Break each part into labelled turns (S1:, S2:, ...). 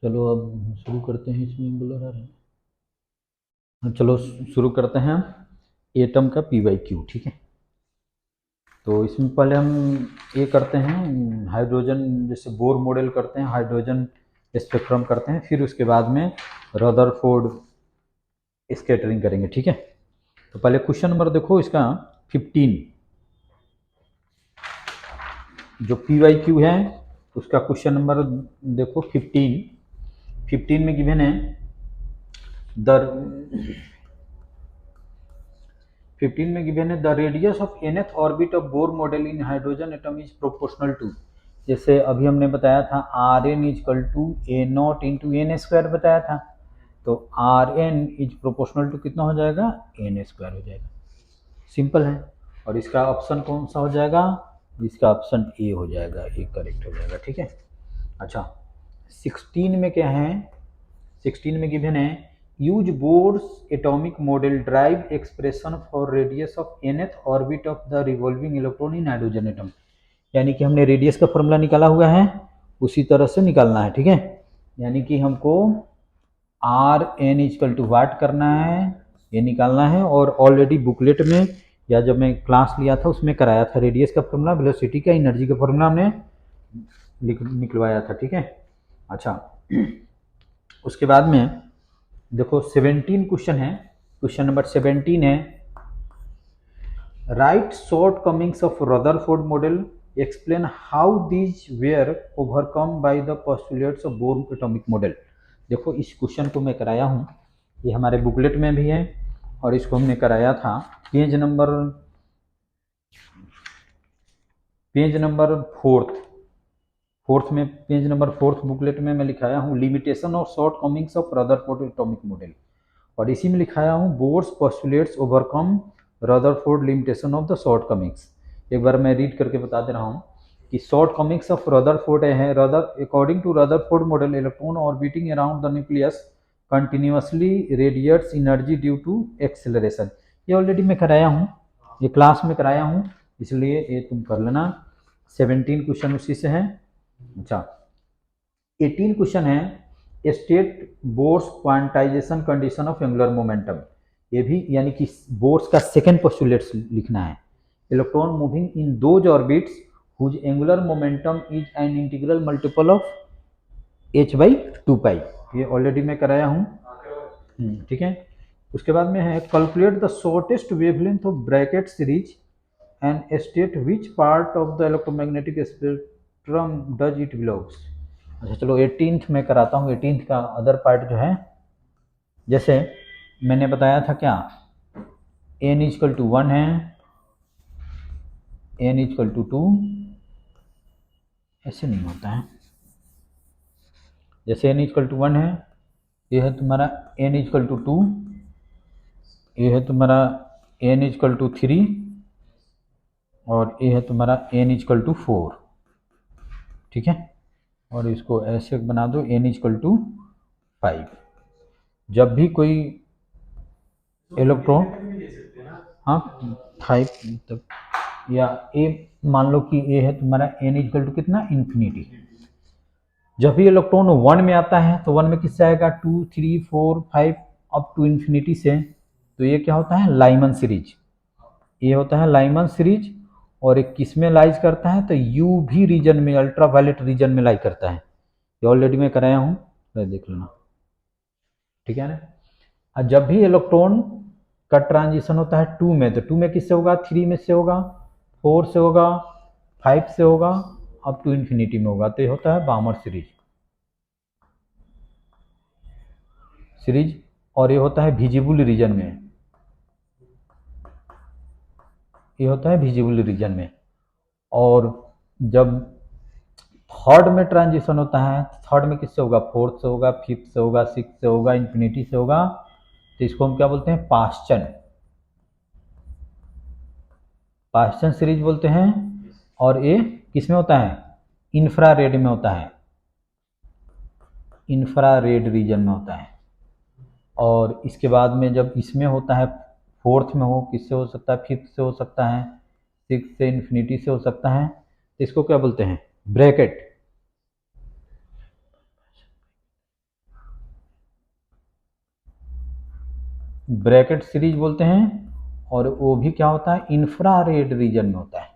S1: चलो अब शुरू करते हैं। इसमें ब्लर आ रहा है। चलो शुरू करते हैं एटम का पीवाईक्यू। ठीक है, तो इसमें पहले हम ये करते हैं हाइड्रोजन, जैसे बोर मॉडल करते हैं, हाइड्रोजन स्पेक्ट्रम करते हैं, फिर उसके बाद में रदरफोर्ड स्कैटरिंग करेंगे। ठीक है, तो पहले क्वेश्चन नंबर देखो इसका 15, जो पीवाईक्यू है उसका क्वेश्चन नंबर देखो 15 में गिवन है द 15 में गिवन है the radius of nth orbit of Bohr model in hydrogen atom is proportional to. जैसे अभी हमने बताया था R N equal to a naught into N square बताया था, तो R N is proportional to कितना हो जाएगा, एन स्क्वायर हो जाएगा। सिंपल है। और इसका ऑप्शन कौन सा हो जाएगा, इसका ऑप्शन ए हो जाएगा, ए करेक्ट हो जाएगा। ठीक है, अच्छा 16 में क्या है, 16 में गिवन है use Bohr's atomic model drive expression for radius of nth orbit of the revolving electron in hydrogen atom. यानी कि हमने रेडियस का फॉर्मूला निकाला हुआ है, उसी तरह से निकालना है। ठीक है, यानी कि हमको आर एन इजकल टू वाट करना है, ये निकालना है। और ऑलरेडी बुकलेट में या जब मैं क्लास लिया था उसमें कराया था, रेडियस का फॉर्मूला, वेलोसिटी का, एनर्जी का फॉर्मूला हमने निकलवाया था। ठीक है, अच्छा उसके बाद में देखो 17 क्वेश्चन है, क्वेश्चन नंबर 17 है write shortcomings of Rutherford model, explain how these were overcome by the postulates of Bohr atomic model. देखो इस क्वेश्चन को मैं कराया हूँ, ये हमारे बुकलेट में भी है और इसको हमने कराया था पेज नंबर फोर्थ में, पेज नंबर 4 बुकलेट में मैं लिखाया हूँ limitation of shortcomings of Rutherford atomic model, और इसी में लिखाया हूँ Bohr's postulates overcome Rutherford limitation of the shortcomings. एक बार मैं रीड करके बता दे रहा हूँ कि शॉर्ट कमिंग्स ऑफ रदरफोर्ड है rather according to Rutherford model electron orbiting around the nucleus continuously radiates energy due to acceleration. ये ऑलरेडी मैं कराया हूँ, ये क्लास में कराया हूँ, इसलिए ये तुम कर लेना। 17 क्वेश्चन उसी से है। अच्छा 18 क्वेश्चन है state Bohr's quantization condition of angular momentum. ये भी यानी कि बोर्स का सेकंड पोस्टुलेट लिखना है। Electron moving in those orbits whose angular momentum is an integral multiple of h/2π। ये ऑलरेडी मैं कराया हूँ। ठीक है, उसके बाद में है calculate the shortest wavelength of Brackett series and state which part of the electromagnetic spectrum does it belongs. अच्छा चलो 18th में कराता हूँ। 18th का अदर पार्ट जो है, जैसे मैंने बताया था क्या, n इजकल टू 1 है, n इजकल टू 2, ऐसे नहीं होता है। जैसे n इजकल टू 1 है, ये है तुम्हारा n इजकल टू 2, ये है तुम्हारा n इजकल टू 3, और ये है तुम्हारा n इजकल टू 4। ठीक है, और इसको ऐसे बना दो n इजकल टू 5। जब भी कोई इलेक्ट्रॉन, हाँ 5 तक, या ए मान लो कि ए है तुम्हारा n इजकल टू कितना, इन्फिनिटी। जब भी इलेक्ट्रॉन 1 में आता है तो 1 में किससे आएगा, 2 3 4 5 अप टू इन्फिनिटी से। तो ये क्या होता है, लाइमन सीरीज। ये होता है लाइमन सीरीज, और एक किस में लाइज करता है, तो यूवी रीजन में, अल्ट्रावायलेट रीजन में लाइज करता है। ये ऑलरेडी मैं कराया हूँ, देख लेना। ठीक है ना, और जब भी इलेक्ट्रॉन का ट्रांजिशन होता है 2 में, तो 2 में किससे होगा, 3 में से होगा, 4 से होगा, 5 से होगा, अप टू इन्फिनिटी में होगा। तो ये होता है बामर सीरीज, और ये होता है विजिबल रीजन में, ये होता है विजिबल रीजन में। और जब थर्ड में ट्रांजिशन होता है, थर्ड में किससे होगा, फोर्थ से होगा, फिफ्थ से होगा, सिक्स से होगा, इन्फिनिटी से होगा। तो इसको हम क्या बोलते हैं, पास्चन सीरीज बोलते हैं। और ये किस में होता है, इंफ्रारेड में होता है, इंफ्रारेड रीजन में होता है। और इसके बाद में जब इसमें होता है, फोर्थ में हो, किससे हो सकता है, फिफ्थ से हो सकता है, सिक्स से, इन्फिनिटी से हो सकता है। तो इसको क्या बोलते हैं, ब्रैकेट। ब्रैकेट सीरीज बोलते हैं, और वो भी क्या होता है, इंफ्रारेड रीजन में होता है,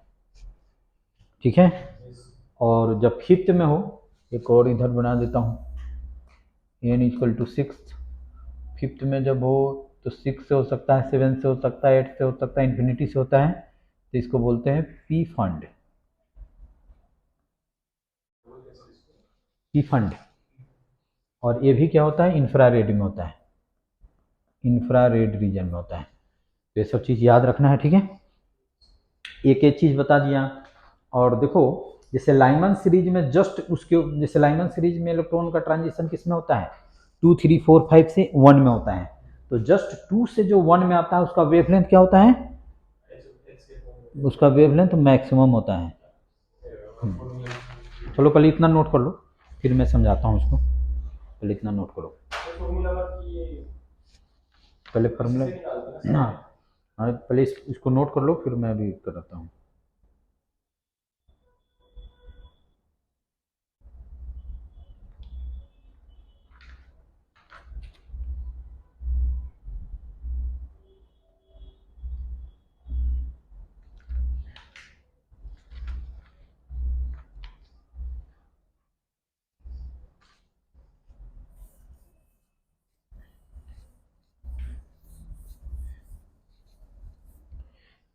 S1: ठीक है। और जब फिफ्थ में हो, एक और इधर बना देता हूँ, n इक्वल टू 6, फिफ्थ में जब हो तो 6 से हो सकता है, 7 से हो सकता है, 8 से हो सकता है, इन्फिनिटी से होता है, तो इसको बोलते हैं पी फंड, पी फंड। और ये भी क्या होता है, इंफ्रारेड में होता है, इंफ्रारेड रीजन में होता है। तो ये सब चीज़ याद रखना है, ठीक है। एक एक चीज़ बता दिया। और देखो, जैसे लाइमन सीरीज में जस्ट उसके, जैसे लाइमन सीरीज में इलेक्ट्रॉन का ट्रांजिशन किस में होता है, 2 3 4 5 से 1 में होता है। तो जस्ट 2 से जो 1 में आता है उसका वेवलेंथ क्या होता है, उसका वेवलेंथ मैक्सिमम होता है। चलो पहले इतना नोट कर लो, फिर मैं समझाता हूँ उसको। पहले इतना नोट करो, पहले फॉर्मूला, हाँ पहले इसको नोट कर लो, फिर मैं अभी कराता हूँ।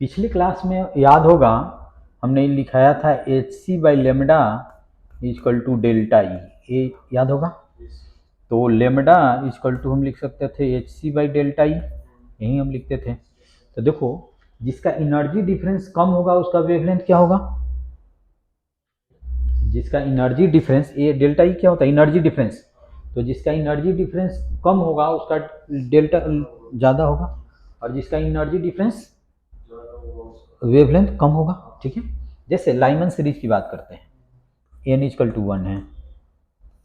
S1: पिछली क्लास में याद होगा, हमने लिखाया था H C by lambda equal to delta E, ये याद होगा। तो लेमडा इजकल टू हम लिख सकते थे H C by delta E, यही हम लिखते थे। तो देखो, जिसका एनर्जी डिफरेंस कम होगा उसका वेवलेंथ क्या होगा, जिसका एनर्जी डिफरेंस, ये डेल्टा ई क्या होता है, एनर्जी डिफरेंस। तो जिसका एनर्जी डिफरेंस कम होगा उसका डेल्टा ज़्यादा होगा, और जिसका एनर्जी डिफरेंस वेवलेंथ कम होगा, ठीक है। जैसे लाइमन सीरीज की बात करते हैं, एन इजकल टू 1 है,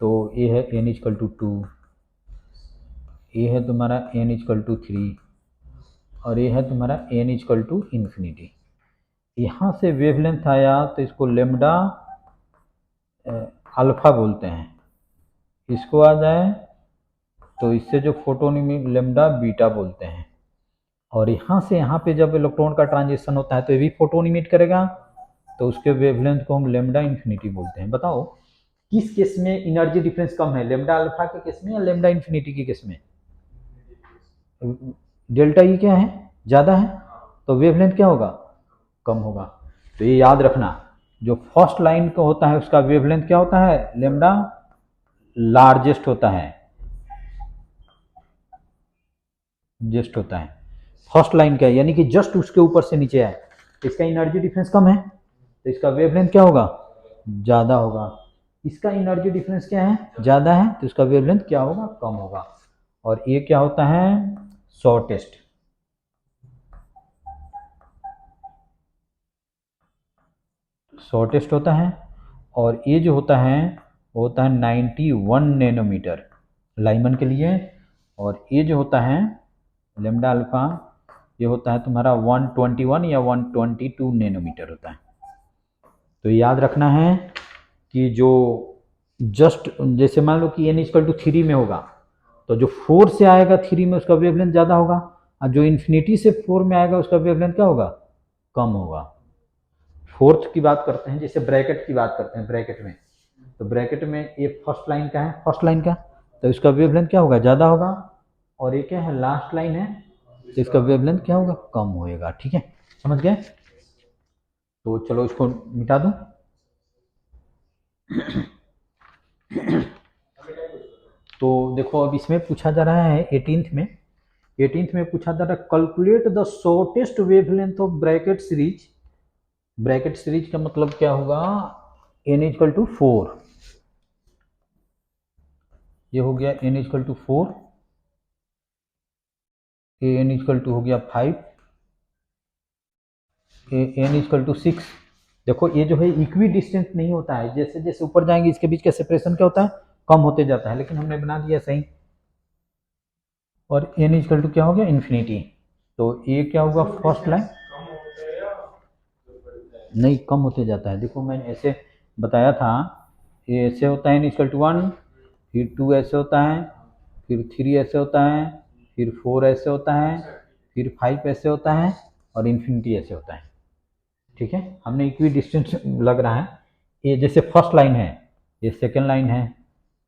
S1: तो ये है एन इजकल टू 2, ये है तुम्हारा एन इजकल टू 3, और ये है तुम्हारा एन इजकल टू इन्फिनिटी। यहाँ से वेवलेंथ आया तो इसको लेमडा अल्फा बोलते हैं, इसको आ जाए तो इससे जो फोटोन लेमडा बीटा बोलते हैं। और यहाँ से यहाँ पे जब इलेक्ट्रॉन का ट्रांजिशन होता है तो ये भी फोटोन इमिट करेगा, तो उसके वेवलेंथ को हम लेमडा इन्फिनिटी बोलते हैं। बताओ किस केस में एनर्जी डिफरेंस कम है, लेमडा अल्फा के केस में या लेमडा इन्फिनिटी के केस में। डेल्टा ई क्या है, ज़्यादा है, तो वेवलेंथ क्या होगा, कम होगा। तो ये याद रखना, जो फर्स्ट लाइन का होता है उसका वेवलेंथ क्या होता है, लेमडा लार्जेस्ट होता है, जस्ट होता है फर्स्ट लाइन का, यानी कि जस्ट उसके ऊपर से नीचे है, इसका एनर्जी डिफरेंस कम है तो इसका वेवलेंथ क्या होगा, ज़्यादा होगा। इसका एनर्जी डिफरेंस क्या है, ज़्यादा है, तो इसका वेवलेंथ क्या होगा, कम होगा। और ये क्या होता है, शॉर्टेस्ट, शॉर्टेस्ट होता है। और ये जो होता है वो होता है 91 नैनोमीटर लाइमन के लिए, और ये जो होता है लेमडा अल्फा, ये होता है तुम्हारा 121 या 122 नैनोमीटर होता है। तो याद रखना है कि जो जस्ट, जैसे मान लो कि एन इक्वल टू 3 में होगा, तो जो 4 से आएगा 3 में उसका वेवलेंथ ज़्यादा होगा, और जो इन्फिनिटी से 4 में आएगा उसका वेवलेंथ क्या होगा, कम होगा। फोर्थ की बात करते हैं, जैसे ब्रैकेट की बात करते हैं, ब्रैकेट में, तो ब्रैकेट में ये फर्स्ट लाइन का है, फर्स्ट लाइन का, तो इसका वेवलेंथ क्या होगा, ज़्यादा होगा। और ये क्या है, लास्ट लाइन है, तो इसका वेवलेंथ क्या होगा, कम होएगा, ठीक है, समझ गए। तो चलो इसको मिटा दूं। तो देखो अब इसमें पूछा जा रहा है 18th में पूछा जा रहा है, calculate the shortest wavelength of Brackett series. Brackett series का मतलब क्या होगा, n इक्वल टू 4, ये हो गया n इक्वल टू 4, ये n इक्वल टू हो गया 5, ये n इक्वल टू 6। देखो ये जो है इक्वी डिस्टेंट नहीं होता है, जैसे जैसे ऊपर जाएंगे इसके बीच का सेपरेशन क्या होता है, कम होते जाता है, लेकिन हमने बना दिया सही। और n इक्वल टू क्या हो गया, इन्फिनिटी। तो ये क्या होगा, फर्स्ट लाइन, नहीं कम होते जाता है, देखो मैंने ऐसे बताया था, ये ऐसे होता है n इक्वल टू 1, फिर 2 ऐसे होता है, फिर 3 ऐसे होता है, फिर 4 ऐसे होता है, फिर 5 ऐसे होता है और इन्फिनिटी ऐसे होता है। ठीक है, हमने इक्वी डिस्टेंस लग रहा है। ये जैसे फर्स्ट लाइन है, ये सेकेंड लाइन है,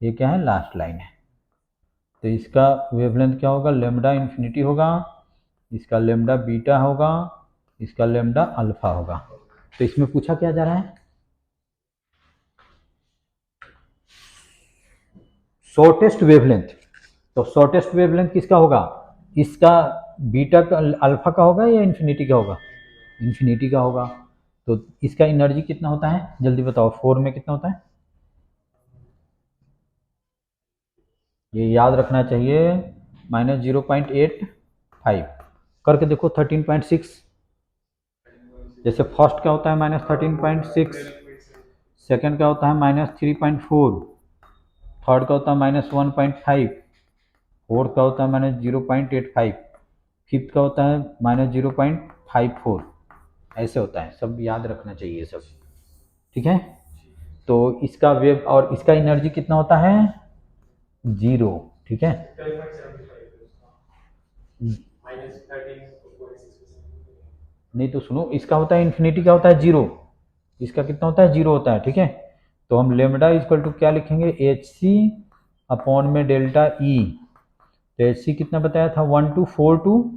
S1: ये क्या है, लास्ट लाइन है। तो इसका वेवलेंथ क्या होगा, लेमडा इन्फिनिटी होगा, इसका लेमडा बीटा होगा, इसका लेमडा अल्फा होगा। तो इसमें पूछा क्या जा रहा है, शॉर्टेस्ट वेवलेंथ। तो शॉर्टेस्ट वेवलेंथ किसका होगा, इसका बीटा का अल्फा का होगा या इन्फिनिटी का होगा, इन्फिनिटी का होगा। तो इसका एनर्जी कितना होता है, जल्दी बताओ, 4 में कितना होता है, ये याद रखना चाहिए, -0.85 करके देखो, 13.6। जैसे फर्स्ट का होता है -13.6, सेकेंड का होता है -3.4, थर्ड का होता है -1.5, फोर्थ का होता है -0.85, फिफ्थ का होता है -0.54, ऐसे होता है, सब याद रखना चाहिए सब। ठीक है, तो इसका वेव और इसका एनर्जी कितना होता है, 0। ठीक है, नहीं तो सुनो, इसका होता है इन्फिनिटी का होता है 0, इसका कितना होता है, 0 होता है। ठीक है, तो हम लेमडा इक्वल टू क्या लिखेंगे, एच सी अपॉन में डेल्टा ई। तो एच सी कितना बताया था, 1242,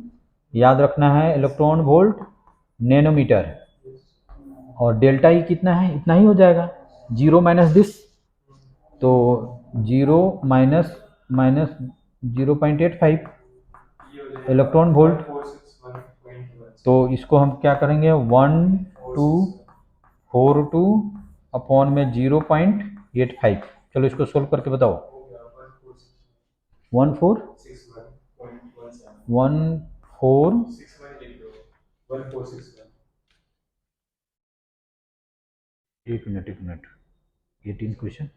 S1: याद रखना है, इलेक्ट्रॉन वोल्ट नैनोमीटर, और डेल्टा ई कितना है, इतना ही हो जाएगा, 0 माइनस दिस, तो 0 माइनस माइनस 0.85 इलेक्ट्रॉन वोल्ट। तो इसको हम क्या करेंगे, 1242 अपॉन में 0.85। चलो इसको सोल्व करके बताओ, 1 18 क्वेश्चन,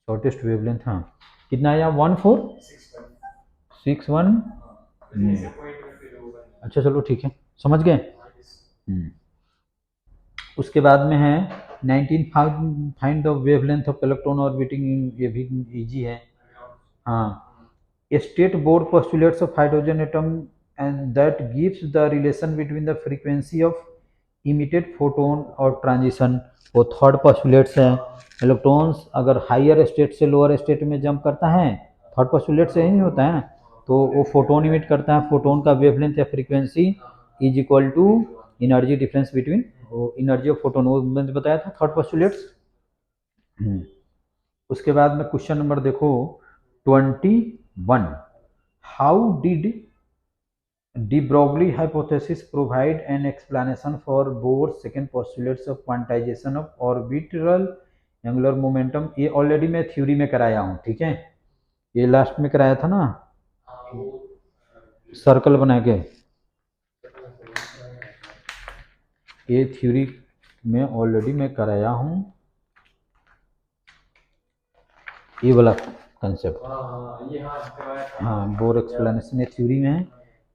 S1: शॉर्टेस्ट वेवलेंथ, हाँ कितना आया, 1461। अच्छा चलो ठीक है, समझ गए। उसके बाद में है 19 find the wavelength of electron orbiting in, ये भी इजी है। हाँ, state Bohr's postulates of hydrogen atom and that gives the relation between the frequency of emitted photon और ट्रांजिशन। वो थर्ड पोस्टुलेट्स है, इलेक्ट्रॉन्स अगर हायर स्टेट से lower state में जंप करता है, थर्ड पोस्टुलेट से ही होता है ना, तो वो फोटोन इमिट करता है, फोटोन का वेवलेंथ या frequency is equal to energy difference between energy of photon, वो मैंने बताया था थर्ड पोस्टुलेट्स। उसके बाद में क्वेश्चन नंबर देखो 21, how did de Broglie hypothesis provide an explanation for Bohr's second postulates of quantization of orbital angular momentum। ये already मैं थ्योरी में कराया हूँ। ठीक है, ये लास्ट में कराया था ना, सर्कल बना के, ये थ्योरी में ऑलरेडी मैं कराया हूँ, ये वाला कंसेप्ट। हाँ, बोर एक्सप्लेनेशन ये थ्योरी में है।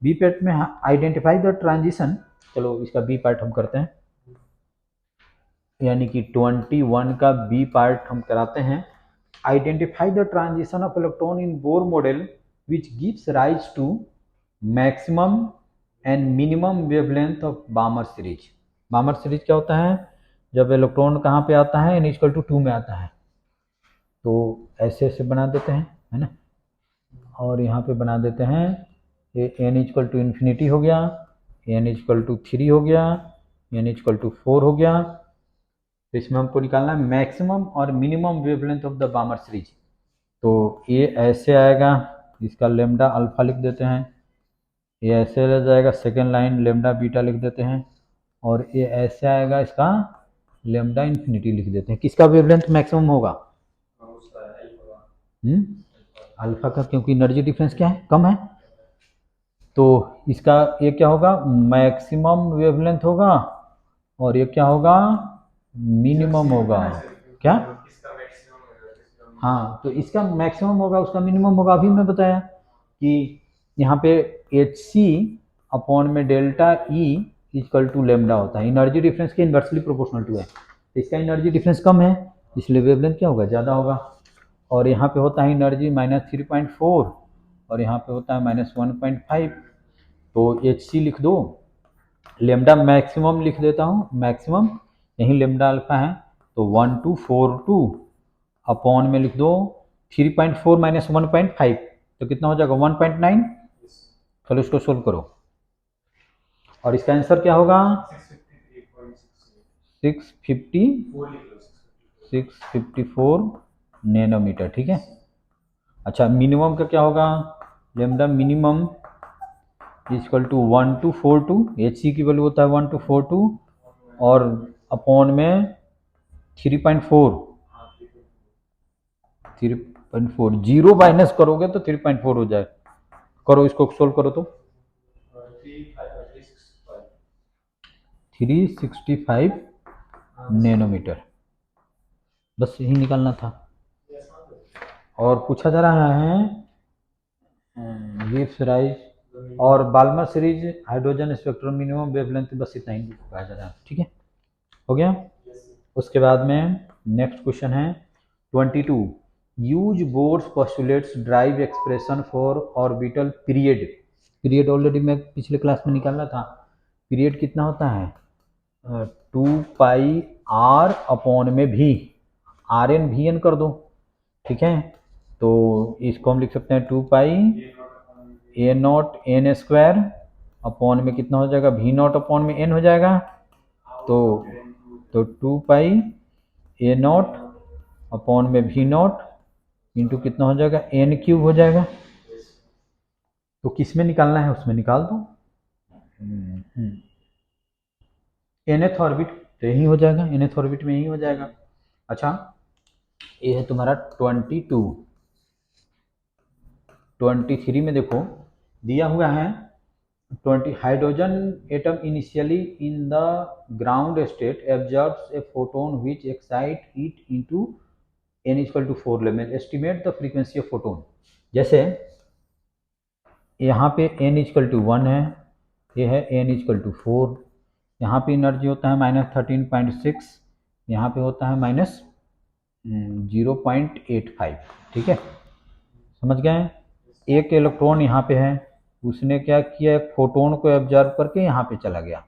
S1: बी पार्ट में आइडेंटिफाई द ट्रांजिशन, चलो इसका बी पार्ट हम करते हैं, यानी कि 21 का बी पार्ट हम कराते हैं। Identify the transition of electron in Bohr model which gives rise to maximum and minimum wavelength of Balmer series. Balmer series क्या होता है, जब इलेक्ट्रॉन कहाँ पे आता है, n=2 में आता है, तो ऐसे ऐसे बना देते हैं, है ना, और यहाँ पे बना देते हैं, ये n=इन्फिनिटी हो गया, n=3 हो गया, n=4 हो गया। तो इसमें हमको निकालना है मैक्सिमम और minimum wavelength of the बामर series. तो ये ऐसे आएगा, इसका लेमडा अल्फा लिख देते हैं, ये ऐसे रह जाएगा, सेकेंड लाइन लेमडा बीटा लिख देते हैं, और ये ऐसे आएगा, इसका लेमडा इन्फिनिटी लिख देते हैं। किसका वेवलेंथ मैक्सिमम होगा, अल्फा का, क्योंकि एनर्जी डिफरेंस क्या है, कम है। तो इसका ये क्या होगा, मैक्सिमम वेवलेंथ होगा, और ये क्या होगा, मिनिमम होगा। क्या, हाँ, तो इसका मैक्सिमम होगा, उसका मिनिमम होगा। अभी मैं बताया कि यहाँ पे एच सी अपॉन में delta E equal to lambda होता है, एनर्जी डिफरेंस के इन्वर्सली प्रोपोर्शनल टू है। तो इसका एनर्जी डिफरेंस कम है, इसलिए वेवलेंथ क्या होगा, ज़्यादा होगा। और यहाँ पे होता है एनर्जी -3.4, और यहाँ पे होता है -1.5, तो एच सी लिख दो। लेमडा मैक्सिमम लिख देता हूँ, मैक्सिमम यही लेमडा अल्फा है, तो 1242 अपॉन में लिख दो 3.4 माइनस 1.5, तो कितना हो जाएगा 1.9। चलो इसको सोल्व करो, और इसका आंसर क्या होगा 654 नैनोमीटर। ठीक है। अच्छा, मिनिमम का क्या होगा, lambda minimum equal to 1242, H C की वैल्यू होता है 1242, और अपॉन में 3.4, जीरो माइनस करोगे तो 3.4 हो जाए। करो इसको, सोल्व करो तो 365 नैनोमीटर, बस यही निकालना था। और पूछा जा रहा है गिब्स राइज और Balmer series hydrogen spectrum minimum wavelength, बस इतना ही कहा जा रहा है। ठीक है, हो गया। उसके बाद में नेक्स्ट क्वेश्चन है 22, use Bohr's postulates drive expression for orbital period. Period already मैं पिछले क्लास में निकाला था। पीरियड कितना होता है 2 पाई आर अपॉन में भी, आर एन वी एन कर दो। ठीक है, तो इसको हम लिख सकते हैं 2 पाई ए नॉट एन स्क्वायर अपॉन में कितना हो जाएगा वी नॉट अपॉन में एन हो जाएगा, तो 2 पाई ए नॉट अपॉन में वी नॉट इंटू कितना हो जाएगा एन क्यूब हो जाएगा। तो किस में निकालना है उसमें निकाल दो, nth ऑर्बिट तो यही हो जाएगा, nth ऑर्बिट में यही हो जाएगा। अच्छा, ये है तुम्हारा 23 में देखो दिया हुआ है 20 hydrogen atom initially in the ground state absorbs a photon which excite it into n equal to 4 level, estimate the frequency of photon. जैसे यहाँ पे n इक्वल टू 1 है, ये है n इक्वल टू 4, यहाँ पे एनर्जी होता है -13.6, यहाँ पे होता है -0.85। ठीक है, समझ गए। एक इलेक्ट्रॉन यहाँ पे है, उसने क्या किया, एक फोटोन को एब्जॉर्ब करके यहाँ पे चला गया,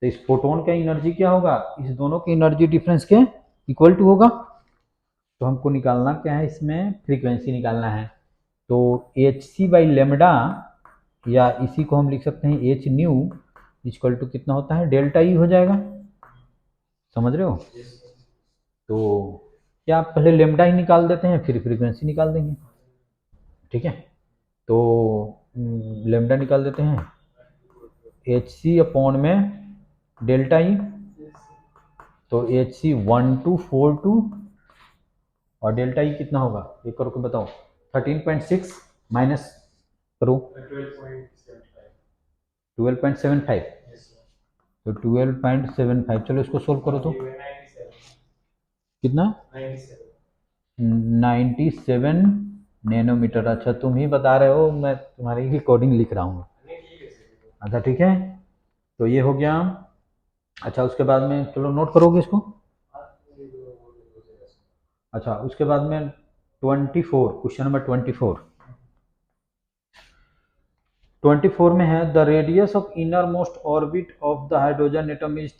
S1: तो इस फोटोन का एनर्जी क्या होगा, इस दोनों की एनर्जी डिफरेंस के इक्वल टू होगा। तो हमको निकालना क्या है, इसमें फ्रीक्वेंसी निकालना है। तो एच सी बाई लेमडा, या इसी को हम लिख सकते हैं एच न्यू इक्वल टू कितना होता है डेल्टा ई हो जाएगा। समझ रहे हो। तो क्या आप पहले लेमडा ही निकाल देते हैं फिर फ्रीक्वेंसी निकाल देंगे। ठीक है, तो लेमडा निकाल देते हैं एच सी अपॉन में डेल्टा ई, तो एच सी 1242 और डेल्टा ई कितना होगा ये करो के बताओ, 13.6 माइनस करो 12.75, तो 12.75, चलो इसको सोल्व करो तो कितना 97 नैनोमीटर। अच्छा, तुम ही बता रहे हो, मैं तुम्हारी ही कोडिंग लिख रहा हूँ। अच्छा ठीक है, तो ये हो गया। अच्छा, उसके बाद में चलो नोट करोगे इसको। अच्छा, उसके बाद में 24, क्वेश्चन नंबर 24 में है the radius of innermost orbit of the hydrogen atom is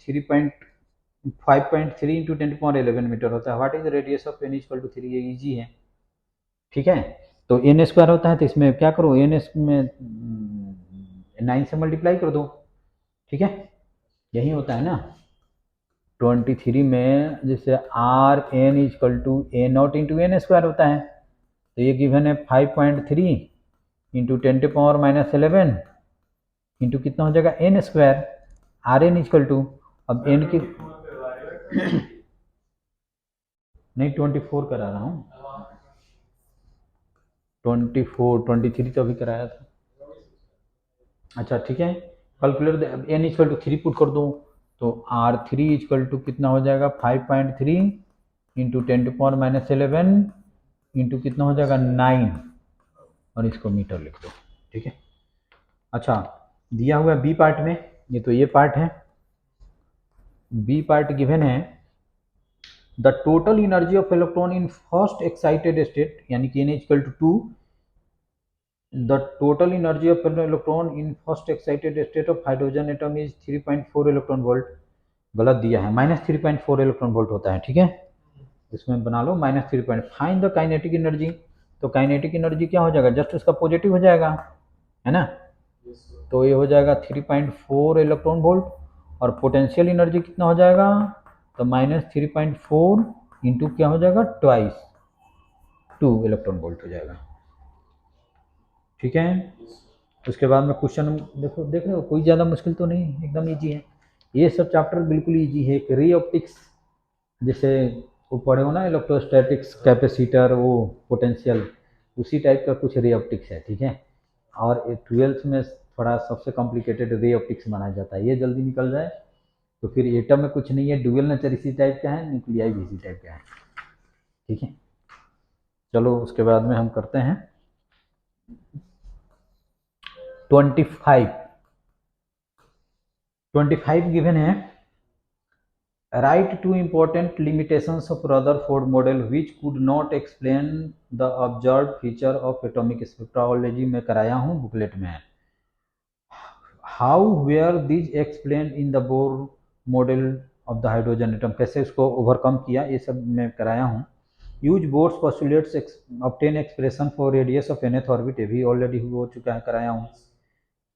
S1: 5.3 into 10⁻11 metre होता है। What is radius of n equal to 3, ये इजी है। ठीक है, तो n स्क्वायर होता है, तो इसमें क्या करो n में 9 से मल्टीप्लाई कर दो। ठीक है, यही होता है ना 23 में, जैसे R N equal to a naught into N square होता है, तो ये गिवन है 5.3 इंटू 10⁻11 इंटू कितना हो जाएगा N square, R N equal to, अब एन की नहीं 24 करा रहा हूँ, 23 तो अभी कराया था। अच्छा ठीक है, calculator N equal to 3 put कर दो, तो आर थ्री इक्वल टू कितना हो जाएगा 5.3 इंटू 10⁻11 इंटू कितना हो जाएगा 9, और इसको मीटर लिख दो। ठीक है, अच्छा दिया हुआ बी पार्ट में, ये तो ये पार्ट है, बी पार्ट गिवन है the total energy of electron in first excited state, यानी कि n equal to 2 the total energy of an electron in first excited state of hydrogen atom is 3.4 electron volt. गलत दिया है, -3.4 electron volt होता है, ठीक है, इसमें बना लो -3. Find the kinetic energy. तो काइनेटिक एनर्जी क्या हो जाएगा, जस्ट उसका पॉजिटिव हो जाएगा, है ना, तो ये हो जाएगा 3.4 इलेक्ट्रॉन वोल्ट। और पोटेंशियल एनर्जी कितना हो जाएगा, तो -3.4 इंटू क्या हो जाएगा, ट्वाइस 2 इलेक्ट्रॉन वोल्ट हो जाएगा, ठीक है। उसके बाद में क्वेश्चन देखो, देख रहे हो कोई ज़्यादा मुश्किल तो नहीं, एकदम इजी है, ये सब चैप्टर बिल्कुल इजी है। एक रे ऑप्टिक्स जैसे वो पढ़े हो ना, इलेक्ट्रोस्टैटिक्स, कैपेसिटर, वो पोटेंशियल, उसी टाइप का कुछ रे ऑप्टिक्स है, ठीक है। और 12th में थोड़ा सबसे कॉम्प्लिकेटेड रे ऑप्टिक्स बनाया जाता है, ये जल्दी निकल जाए तो फिर एटम में कुछ नहीं है, ड्यूअल नेचर इसी टाइप का है, न्यूक्लियाई भी इसी टाइप का है, ठीक है। चलो उसके बाद में हम करते हैं 25 गिवन है। Write two important limitations of Rutherford model which could not explain the observed feature of atomic spectrology में कराया हूँ, बुकलेट में है। How were these explained in the Bohr model of the hydrogen atom, कैसे उसको overcome किया, ये सब मैं कराया हूँ। Use Bohr's postulates obtain expression for radius of nth orbit, ये भी ऑलरेडी हो चुका है, कराया हूँ।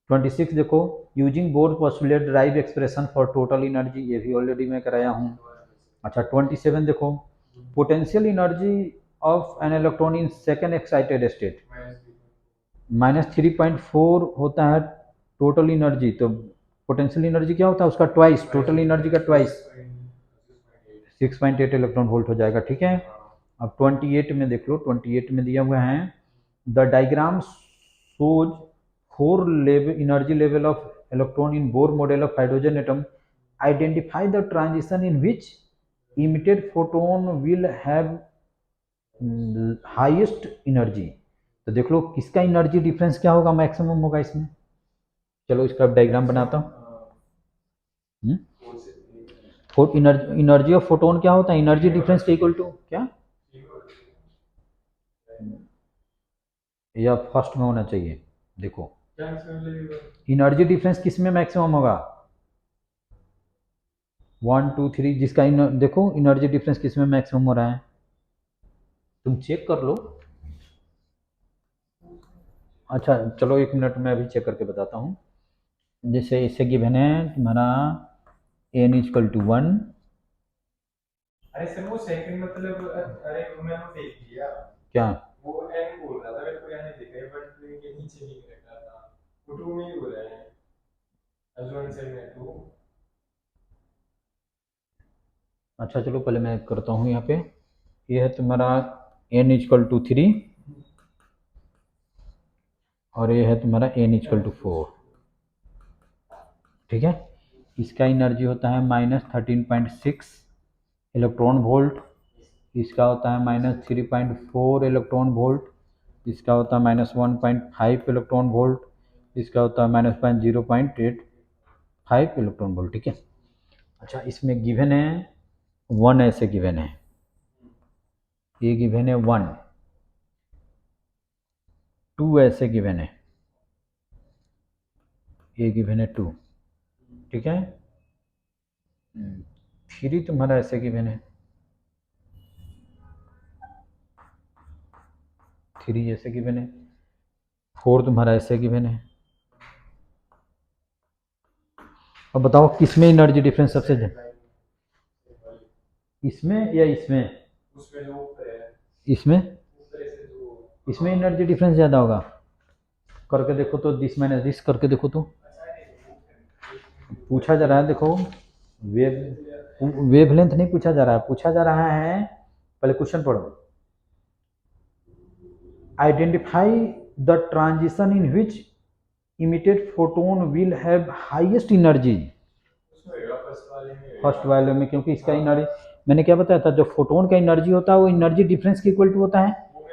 S1: 26 देखो, using bore postulate drive expression for total energy, ये भी ऑलरेडी मैं कराया हूँ। अच्छा 27 देखो, potential energy of an electron in second excited state, -3.4 होता है टोटल एनर्जी, तो पोटेंशियल एनर्जी क्या होता है उसका ट्वाइस, टोटल एनर्जी का ट्वाइस, 6.8 इलेक्ट्रॉन वोल्ट हो जाएगा, ठीक है। अब 28 में देख लो, 28 में दिया हुआ है, the diagram shows 4 energy level of electron in Bohr model of hydrogen atom. Identify the transition in which emitted photon will have highest energy। तो देख लो किसका एनर्जी डिफरेंस क्या होगा, मैक्सिमम होगा इसमें। चलो इसका डायग्राम बनाता हूँ। एनर्जी ऑफ फोटोन क्या होता है, एनर्जी डिफरेंस के इक्वल टू क्या, या फर्स्ट में होना चाहिए, देखो एनर्जी डिफरेंस किस में मैक्सिमम होगा, 1 2 3, जिसका देखो एनर्जी डिफरेंस किस में मैक्सिमम हो रहा है, तुम चेक कर लो। अच्छा चलो 1 मिनट में अभी चेक करके बताता हूँ। जैसे इससे गिवन है तुम्हारा n = 1।
S2: अरे सर वो सेकंड मतलब, अरे मैंने फेक किया
S1: क्या,
S2: वो n बोल रहा था मेरे को, यहाँ दिख रहा है बट के नीचे नहीं रखा था, वो 2 में ही हो रहा है, अजून से में 2।
S1: अच्छा चलो पहले मैं करता हूँ यहाँ पे, ये है तुम्हारा n = 3 और ये है तुम्हारा n = 4, ठीक है। इसका एनर्जी होता है -13.6 इलेक्ट्रॉन वोल्ट, इसका होता है -3.4 इलेक्ट्रॉन वोल्ट, इसका होता है -1.5 इलेक्ट्रॉन वोल्ट, इसका होता है -0.85 इलेक्ट्रॉन वोल्ट, ठीक है। अच्छा इसमें गिवन है 1 ऐसे गिवन है, ये गिवन है 1, 2 ऐसे गिवन है, ये गिवन है 2, ठीक है। 3 तुम्हारा ऐसे गिवन है, 3 ऐसे गिवन है, 4 तुम्हारा ऐसे गिवन है। अब बताओ किसमें एनर्जी डिफरेंस सबसे ज्यादा, इसमें या इसमें,
S2: उसमें जो ऊपर है,
S1: इसमें,
S2: ऊपर से जो
S1: इसमें एनर्जी डिफरेंस ज़्यादा होगा, करके देखो तो 10 - 10 करके देखो तो, पूछा जा रहा है देखो, वेवलेंथ नहीं पूछा जा रहा है, पूछा जा रहा है, पहले क्वेश्चन पढ़ो, identify the transition in which emitted photon will have highest energy, first वाले में, क्योंकि इसका एनर्जी मैंने क्या बताया था, जो फोटोन का एनर्जी होता है वो एनर्जी डिफरेंस के इक्वल टू होता है,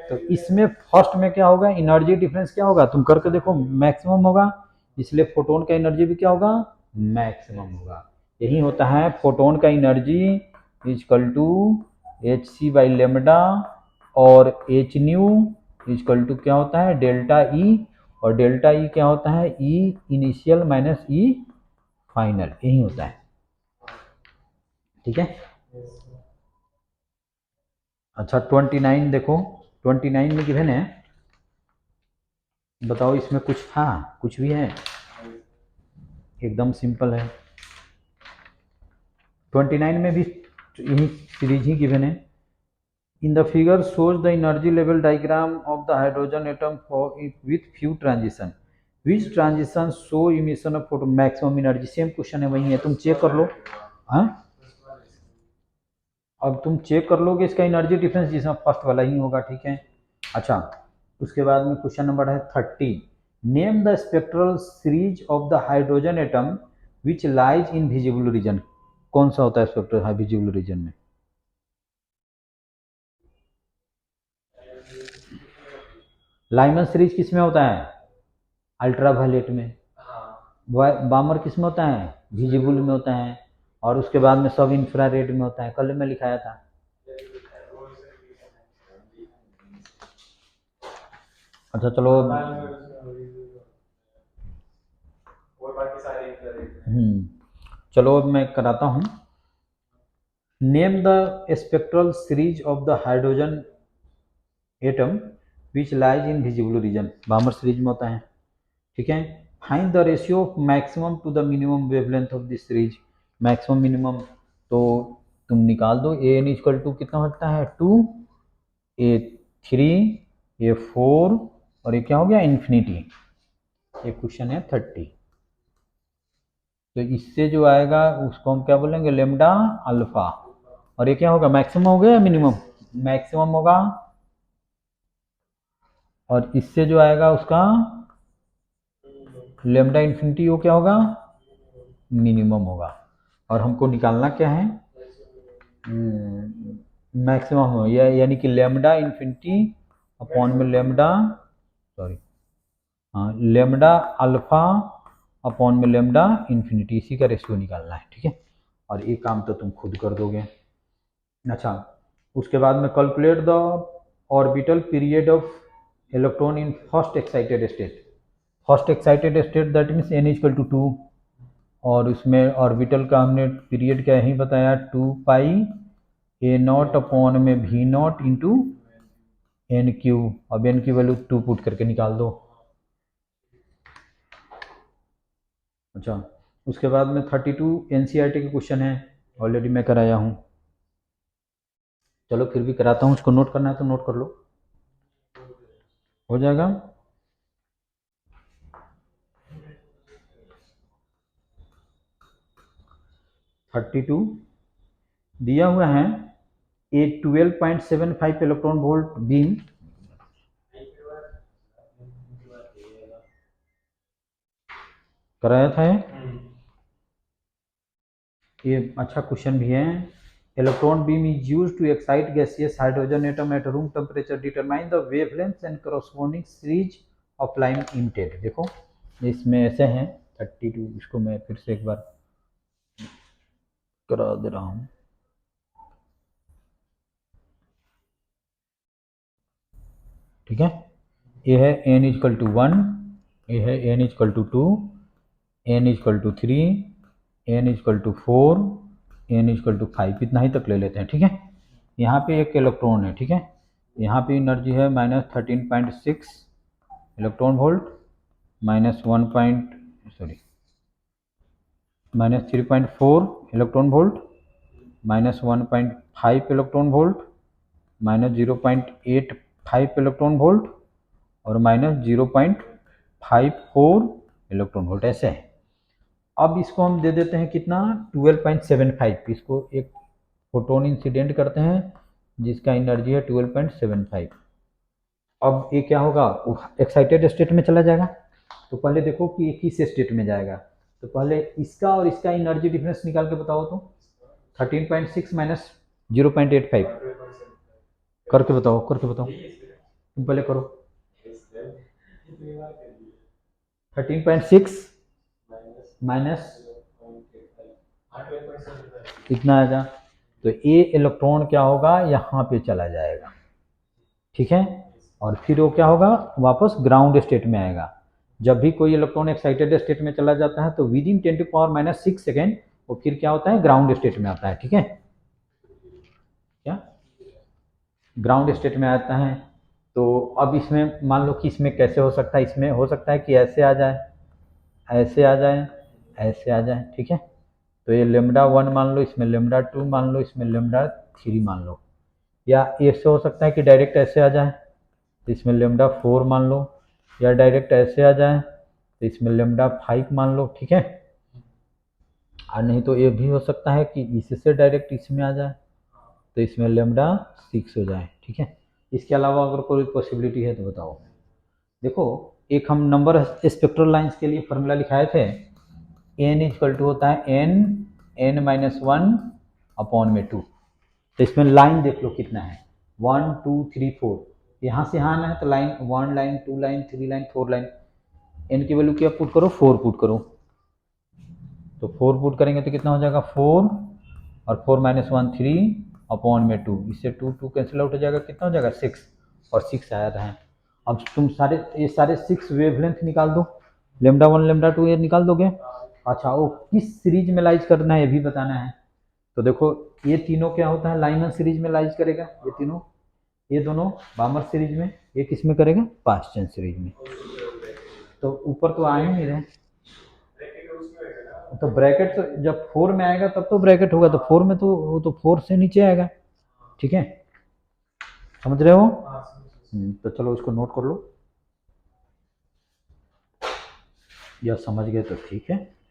S1: तो इसमें फर्स्ट में क्या होगा, एनर्जी डिफरेंस क्या होगा, तुम करके देखो मैक्सिमम होगा, इसलिए फोटोन का एनर्जी भी क्या होगा, मैक्सिमम होगा। यही होता है फोटोन का एनर्जी = hc/λ और h न्यू = क्या होता है, ΔE और डेल्टा ई क्या होता है, ई इनिशियल माइनस ई फाइनल, यही होता है। ठीक है। अच्छा 29 देखो, 29 में गिवन है, बताओ इसमें कुछ था, कुछ भी है, एकदम सिंपल है। 29 में भी यही सीरीज ही गिवन है। In the figure shows the energy level diagram of the hydrogen atom for with few transition, which transition show emission of photon maximum energy। Same question है, वही है, तुम चेक कर लो। हाँ, अब तुम चेक कर लोगे इसका एनर्जी डिफरेंस, जिसमें फर्स्ट वाला ही होगा। ठीक है। अच्छा, उसके बाद में क्वेश्चन नंबर है 30, name the spectral series of the hydrogen atom which lies in visible reason. कौन सा होता है स्पेक्ट्रल विजिबल रीजन में? लाइमन सीरीज किस में होता है? अल्ट्रावायलेट में। बामर किस में होता है? विजिबल में होता है। और उसके बाद में सब इंफ्रारेड में होता है, कल में लिखाया था। अच्छा चलो,
S2: और बाकी सारे
S1: चलो अब मैं कराता हूँ। Name the spectral series of the hydrogen atom which lies in visible region, Balmer series में होता है। ठीक है। Find the ratio of maximum to the minimum wavelength of this series, maximum minimum तो तुम निकाल दो। ए एन इक्वल टू कितना होता है? 2, ए 3, ए 4 और ये क्या हो गया? इन्फिनिटी। ये क्वेश्चन है 30। तो इससे जो आएगा उसको हम क्या बोलेंगे? Lambda alpha. और ये क्या होगा? मैक्सिमम हो गया या मिनिमम? मैक्सिमम होगा। और इससे जो आएगा उसका लेमडा इन्फिनिटी, वो क्या होगा? मिनिमम होगा। और हमको निकालना क्या है? मैक्सिमम हो, यानी कि लेमडा इन्फिनिटी अपॉन में लेमडा, सॉरी, हाँ, लेमडा अल्फा अपॉन में लेमडा इन्फिनिटी, इसी का रेशियो निकालना है। ठीक है। और ये काम तो तुम खुद कर दोगे। अच्छा, उसके बाद में calculate the orbital period of electron in first excited state. First excited state that means n equal to 2, और उसमें ऑर्बिटल का हमने पीरियड क्या ही बताया, 2 पाई ए नॉट अपॉन में भी नॉट इंटू एन क्यू। अब एन की वैल्यू 2 पुट करके निकाल दो। अच्छा, उसके बाद में 32 एनसीईआरटी के क्वेश्चन है, ऑलरेडी मैं कराया हूँ। चलो फिर भी कराता हूँ, उसको नोट करना है तो नोट कर लो, हो जाएगा। थर्टी टू दिया हुआ है, ए 12.75 इलेक्ट्रॉन वोल्ट बीम कराया था ये अच्छा क्वेश्चन भी है। Electron beam is used to excite gaseous hydrogen atom at room temperature, determine the wavelength and corresponding series of line emitted. देखो इसमें ऐसे हैं 32, इसको मैं फिर से एक बार करा दे रहा हूँ। ठीक है। ये है n इक्वल टू 1, ये है n equal to 2, n equal to 3, n equal to 4, n equal to 5, इतना ही तक ले लेते हैं। ठीक है। यहाँ पे एक इलेक्ट्रॉन है। ठीक है। यहाँ पे एनर्जी है -13.6 electron volt, -3.4 electron volt, -1.5 electron volt, -0.85 electron volt और -0.54 इलेक्ट्रॉन वोल्ट, ऐसे है। अब इसको हम दे देते हैं कितना? 12.75। इसको एक फोटोन इंसिडेंट करते हैं जिसका एनर्जी है 12.75। अब ये क्या होगा? एक्साइटेड स्टेट में चला जाएगा। तो पहले देखो कि ये किस स्टेट में जाएगा। तो पहले इसका और इसका एनर्जी डिफरेंस निकाल के बताओ तो। 13.6 माइनस 0.85 करके बताओ, करके बताओ, तुम पहले करो। 13.6 माइनस कितना आएगा? तो ये इलेक्ट्रॉन क्या होगा? यहाँ पे चला जाएगा। ठीक है। और फिर वो क्या होगा? वापस ग्राउंड स्टेट में आएगा। जब भी कोई इलेक्ट्रॉन एक्साइटेड स्टेट में चला जाता है तो विद इन 10⁻⁻6 सेकेंड वो फिर क्या होता है, ग्राउंड स्टेट में आता है। ठीक है, क्या ग्राउंड स्टेट में आता है। तो अब इसमें मान लो कि इसमें कैसे हो सकता है, इसमें हो सकता है कि ऐसे आ जाए, ऐसे आ जाए, ऐसे आ जाए। ठीक है, तो ये λ1 मान लो, इसमें λ2 मान लो, इसमें λ3 मान लो, या ऐसे हो सकता है कि डायरेक्ट ऐसे आ जाए तो इसमें λ4 मान लो, या डायरेक्ट ऐसे आ जाए तो इसमें λ5 मान लो। ठीक है, और नहीं तो ये भी हो सकता है कि इससे डायरेक्ट इसमें आ जाए तो इसमें λ6 हो जाए। ठीक है, इसके अलावा अगर कोई पॉसिबिलिटी है तो बताओ। देखो, एक हम नंबर स्पेक्ट्रल लाइंस के लिए फॉर्मूला लिखाए थे, n इक्वल टू होता है n-1 अपॉन में 2। तो इसमें लाइन देख लो कितना है, 1 2 3 4, यहाँ से यहाँ आना है तो line 1 line 2 line 3 line 4 line, n की वैल्यू क्या पुट करो, 4 पुट करो। तो 4 पुट करेंगे तो कितना हो जाएगा, 4 और 4 माइनस 1 3 अपॉन में 2, इससे 2 2 कैंसिल आउट हो जाएगा, कितना हो जाएगा 6, और 6 आया था। अब तुम ये सारे 6 वेवलेंथ निकाल दो, λ1 λ2 ये निकाल दोगे। अच्छा, वो किस सीरीज में लाइज करना है ये भी बताना है। तो देखो, ये तीनों क्या होता है, लाइनर सीरीज में लाइज करेगा, ये तीनों, ये दोनों बामर सीरीज में, ये किस में करेगा, पास्चन सीरीज में। तो ऊपर तो आ ही नहीं रहे, तो ब्रैकेट तो जब 4 में आएगा तब तो ब्रैकेट होगा, तो 4 में तो वो तो 4 से नीचे आएगा। ठीक है, समझ रहे हो। तो चलो उसको नोट कर लो, या समझ गए तो ठीक है।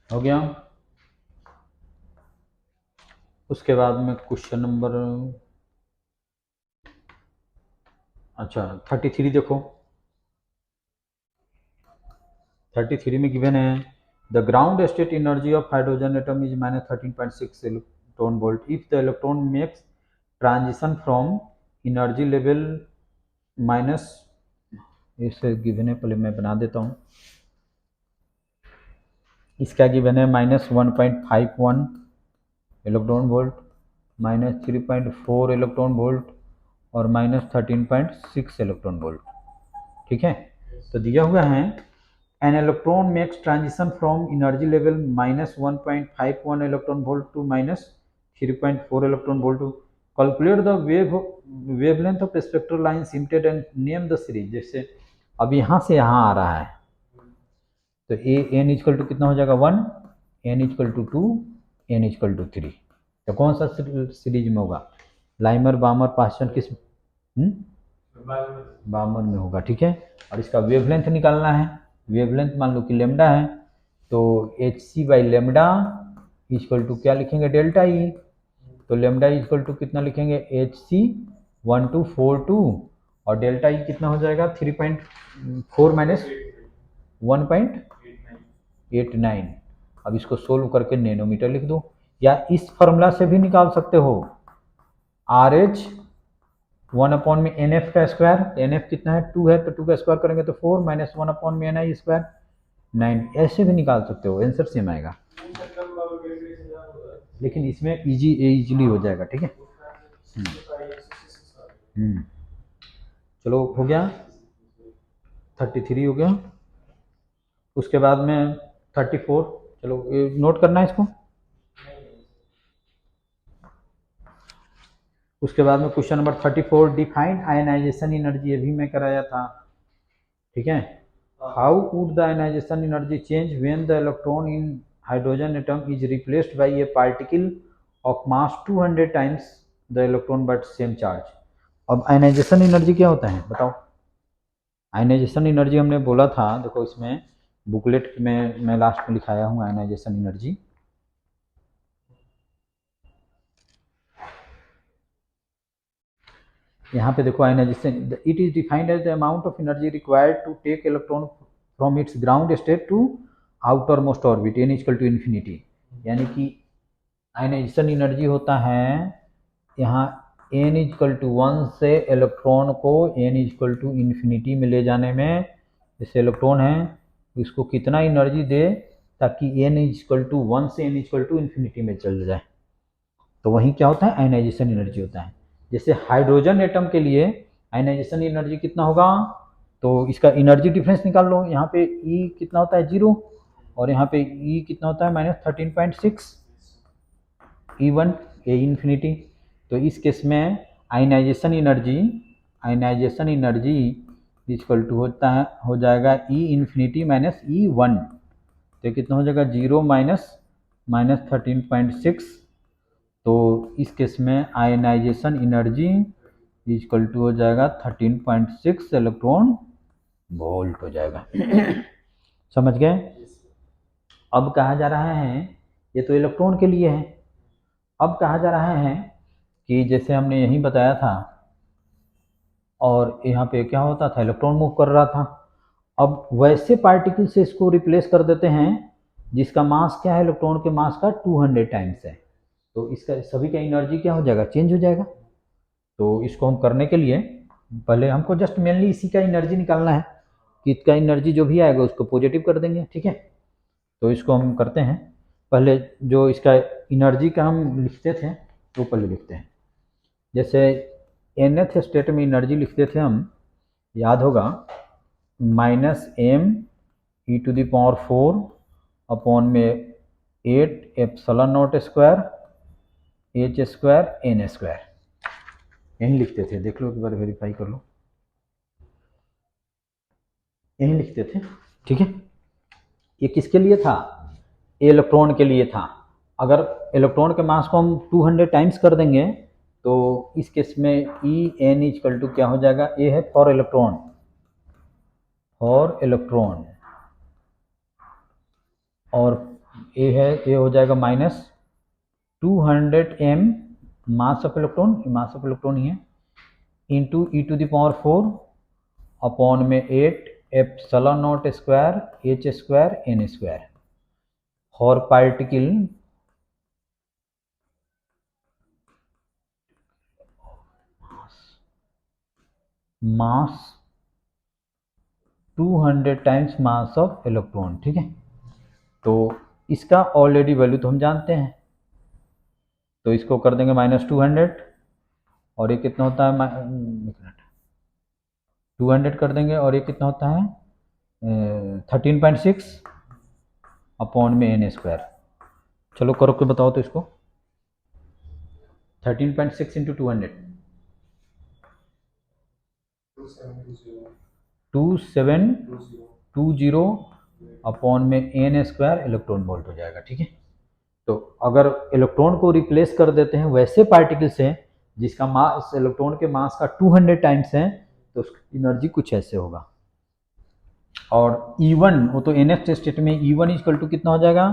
S1: हो गया। उसके बाद में क्वेश्चन नंबर, अच्छा 33 देखो, 33 में गिवन है the ground state energy of hydrogen atom is -13.6 electron volt if the electron makes transition from energy level minus, इसे गिवन है, पहले मैं बना देता हूँ। इसका गिवन है -1.51 इलेक्ट्रॉन वोल्ट, -3.4 इलेक्ट्रॉन वोल्ट और -13.6 इलेक्ट्रॉन वोल्ट। ठीक है, तो दिया हुआ है an electron makes transition from energy level -1.51 electron volt to -3.4 electron volt to calculate the wavelength of spectral lines emitted and name the series. जैसे अब यहाँ से यहाँ आ रहा है तो n इक्वल टू कितना हो जाएगा 1, n equal to 2, n equal to 3। तो कौन सा सीरीज में होगा, लाइमर बामर पास्चन किस, बामर में होगा। ठीक है, और इसका वेवलेंथ निकालना है, वेवलेंथ मान लो कि लेमडा है, तो H C by lambda equal to क्या लिखेंगे, डेल्टा ई। तो लेमडा इक्वल टू कितना लिखेंगे, एच सी 1242, और डेल्टा ई कितना हो जाएगा 3.4 माइनस 1.89। अब इसको सोल्व करके नैनोमीटर लिख दो, या इस फॉर्मूला से भी निकाल सकते हो, आर एच 1 अपॉन में एन एफ का स्क्वायर, एन एफ कितना है 2 है, तो 2 का स्क्वायर करेंगे तो 4 माइनस 1 अपॉन में एन आई स्क्वायर 9, ऐसे भी निकाल सकते हो, आंसर सेम आएगा, लेकिन इसमें इजीली हो जाएगा। ठीक है, चलो हो गया, 33 हो गया। उसके बाद में 34, चलो नोट करना है इसको। उसके बाद में question number 34, defined ionization energy, ये भी मैं कराया था। ठीक है, how would the ionization energy change when the electron in hydrogen atom is replaced by a particle of mass 200 times the electron but same charge. अब आयनाइजेशन एनर्जी क्या होता है बताओ। आयनाइजेशन एनर्जी हमने बोला था, देखो इसमें बुकलेट में मैं लास्ट में लिखाया हूँ आयनाइजेशन एनर्जी। यहाँ पे देखो ionization, it is defined as the amount of energy required to take electron from its ground state to outermost orbit n equal to infinity. यानी कि आयनाइजेशन एनर्जी होता है यहाँ n इक्वल टू 1 से electron को n equal to infinity में ले जाने में, जैसे इलेक्ट्रॉन है इसको कितना एनर्जी दे ताकि n इक्वल टू 1 से n इक्वल टू इन्फिनिटी में चल जाए, तो वही क्या होता है आयनाइजेशन एनर्जी होता है। जैसे हाइड्रोजन एटम के लिए आयनाइजेशन एनर्जी कितना होगा, तो इसका एनर्जी डिफरेंस निकाल लो। यहाँ पे E कितना होता है 0 और यहाँ पे E कितना होता है -13.6 E1 ए इन्फिनिटी। तो इस केस में आयनाइजेशन एनर्जी इक्वल टू होता है हो जाएगा E इन्फिनिटी माइनस E1। तो कितना हो जाएगा 0 माइनस 13.6। तो इस केस में आयनाइजेशन एनर्जी इक्वल टू हो जाएगा 13.6 इलेक्ट्रॉन वोल्ट हो जाएगा। समझ गए। अब कहा जा रहा है, ये तो इलेक्ट्रॉन के लिए है, अब कहा जा रहा है कि जैसे हमने यही बताया था और यहाँ पे क्या होता था इलेक्ट्रॉन मूव कर रहा था, अब वैसे पार्टिकल से इसको रिप्लेस कर देते हैं जिसका मास क्या है इलेक्ट्रॉन के मास का 200 टाइम्स है, तो इसका सभी का एनर्जी क्या हो जाएगा चेंज हो जाएगा। तो इसको हम करने के लिए पहले हमको जस्ट मेनली इसी का एनर्जी निकालना है कि इसका एनर्जी जो भी आएगा उसको पॉजिटिव कर देंगे, ठीक है। तो इसको हम करते हैं, पहले जो इसका एनर्जी का हम लिखते थे वो पहले लिखते हैं। जैसे nth स्टेट में एनर्जी लिखते थे हम, याद होगा -m e⁴ अपॉन में 8 epsilon not square h square n square, यही लिखते थे। देख लो एक बार वेरीफाई कर लो, यही लिखते थे, ठीक है। ये किसके लिए था, इलेक्ट्रॉन के लिए था। अगर इलेक्ट्रॉन के मास को हम 200 टाइम्स कर देंगे तो इस केस में ई एन इक्वल टू क्या हो जाएगा, ए है फॉर इलेक्ट्रॉन, और ए है, ए हो जाएगा -200 m मास ऑफ इलेक्ट्रॉन ही है इंटू e⁴ अपॉन में 8 epsilon not square h square n square for particle mass 200 times mass of electron, ठीक है। तो इसका ऑलरेडी वैल्यू तो हम जानते हैं, तो इसको कर देंगे -200 और ये कितना होता है 200 कर देंगे और ये कितना होता है 13.6 अपॉन में n स्क्वायर। चलो करो के बताओ तो इसको, 13.6 इंटू 200 2720 अपॉन में n स्क्वायर इलेक्ट्रॉन वोल्ट हो जाएगा, ठीक है। तो अगर इलेक्ट्रॉन को रिप्लेस कर देते हैं वैसे पार्टिकल से जिसका मास इलेक्ट्रॉन के मास का 200 टाइम्स है तो उसकी एनर्जी कुछ ऐसे होगा। और E1 वो तो nth स्टेट में E1 इक्वल टू कितना हो जाएगा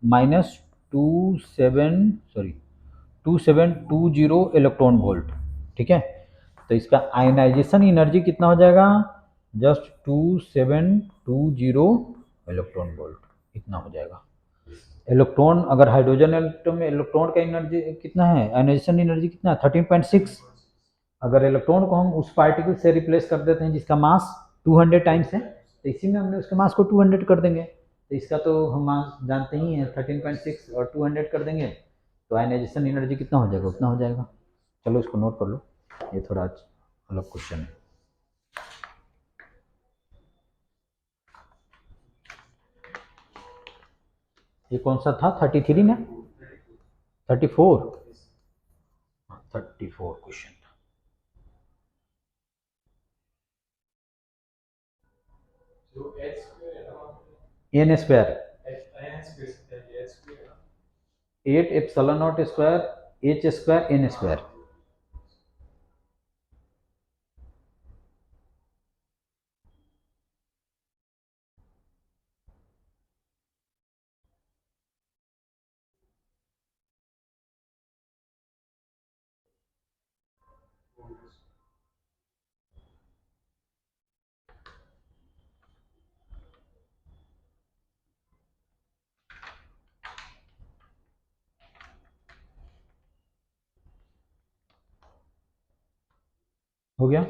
S1: -2720 इलेक्ट्रॉन वोल्ट, ठीक है। तो इसका आयनाइजेशन एनर्जी कितना हो जाएगा, जस्ट 2720 इलेक्ट्रॉन वोल्ट, इतना हो जाएगा। इलेक्ट्रॉन अगर हाइड्रोजन एटम में इलेक्ट्रॉन का एनर्जी कितना है, आयनाइजेशन एनर्जी कितना है 13.6। अगर इलेक्ट्रॉन को हम उस पार्टिकल से रिप्लेस कर देते हैं जिसका मास 200 टाइम्स है तो इसी में हमने उसके मास को 200 कर देंगे, तो इसका तो हम मास जानते ही हैं 13.6 और 200 कर देंगे तो आयनाइजेशन एनर्जी कितना हो जाएगा, उतना हो जाएगा। चलो इसको नोट कर लो, ये थोड़ा अलग क्वेश्चन है। ये कौन सा था 33 ना 34 क्वेश्चन था। n square 8 epsilon not square h square n square. हो गया।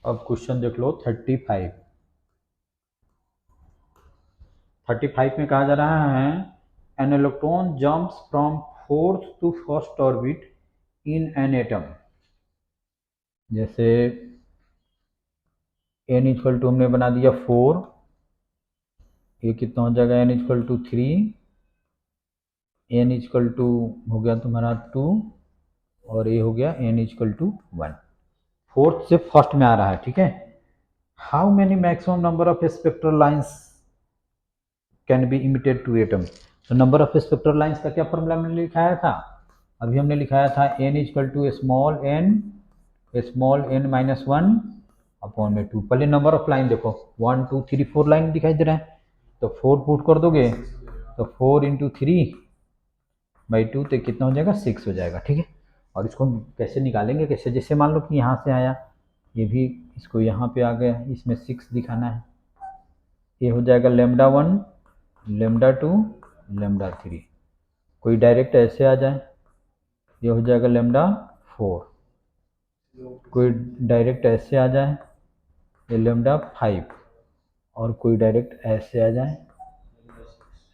S1: अब क्वेश्चन देख लो 35। 35 में कहा जा रहा है an electron jumps from fourth to first orbit in an atom. जैसे एन इक्वल टू हमने बना दिया 4, ये कितना हो जाएगा N equal to 3, N equal to हो गया तुम्हारा 2, और ये हो गया एन इक्वल टू 1। फोर्थ से फर्स्ट में आ रहा है, ठीक है। How many maximum number of spectral lines can be emitted to atom. तो नंबर ऑफ स्पेक्ट्रल लाइंस का क्या फॉर्मूला हमने लिखाया था, अभी हमने लिखाया था N equal to small N minus 1 upon में 2। पहले नंबर ऑफ लाइन देखो, 1 2 3 4 लाइन दिखाई दे रहा है, तो 4 पुट कर दोगे तो 4 इंटू 3/2 तो कितना हो जाएगा 6 हो जाएगा, ठीक है। और इसको हम कैसे निकालेंगे, कैसे, जैसे मान लो कि यहाँ से आया, ये भी इसको यहाँ पे आ गया, इसमें 6 दिखाना है, ये हो जाएगा λ1 λ2 λ3। कोई डायरेक्ट ऐसे आ जाए, ये हो जाएगा λ4। कोई डायरेक्ट ऐसे आ जाए, ये λ5। और कोई डायरेक्ट ऐसे आ जाए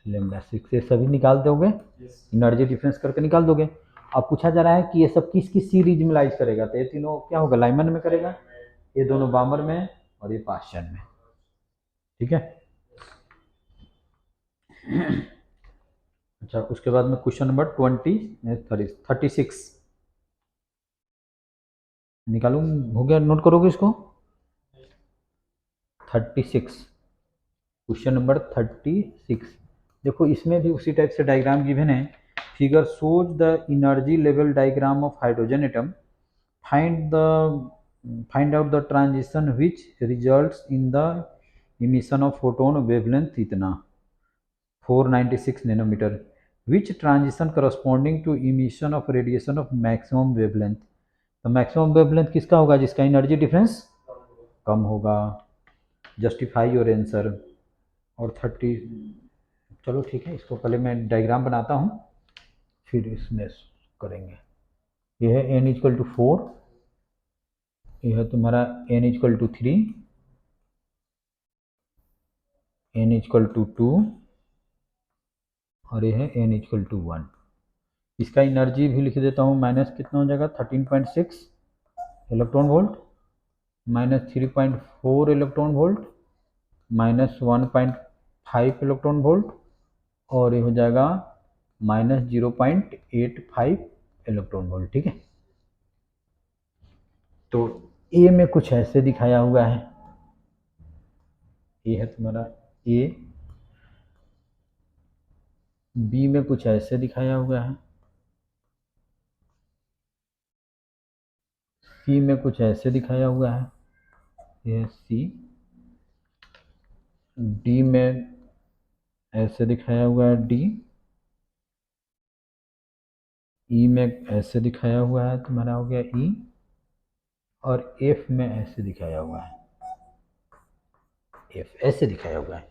S1: λ6। ये सभी निकाल दोगे, एनर्जी डिफरेंस करके निकाल दोगे। अब पूछा जा रहा है कि ये सब किस किस सीरीज में लाइज करेगा, तो ये तीनों क्या होगा लाइमन में करेगा, ये दोनों बामर में और ये पास्चन में, ठीक है। अच्छा, उसके बाद में क्वेश्चन नंबर 36 निकालूं, हो गया, नोट करोगे इसको। 36 क्वेश्चन नंबर 36 देखो, इसमें भी उसी टाइप से डायग्राम गिवन है। Figure shows the energy level diagram of hydrogen atom, find out the transition which results in the emission of photon wavelength इतना 496 nanometre, which transition corresponding to emission of radiation of maximum wavelength. तो maximum wavelength किसका होगा, जिसका energy difference कम होगा। Justify your answer. और 30, चलो ठीक है, इसको पहले मैं डायग्राम बनाता हूँ फिर इसमें करेंगे। यह है n इक्वल टू 4, यह है तुम्हारा n equal to 3, n equal to 2 और यह है n इक्वल टू 1। इसका एनर्जी भी लिख देता हूँ, माइनस कितना हो जाएगा 13.6 electron volt, minus 3.4 electron volt, minus 1.5 electron volt, और ये हो जाएगा माइनस 0.85 इलेक्ट्रॉन वोल्ट, ठीक है। तो ए में कुछ ऐसे दिखाया हुआ है, ये है तुम्हारा ए, बी में कुछ ऐसे दिखाया हुआ है, सी में कुछ ऐसे दिखाया हुआ है, यह सी, डी में ऐसे दिखाया हुआ है डी, ई में ऐसे दिखाया हुआ है तुम्हारा हो गया ई, और एफ में ऐसे दिखाया हुआ है, एफ ऐसे दिखाया हुआ है।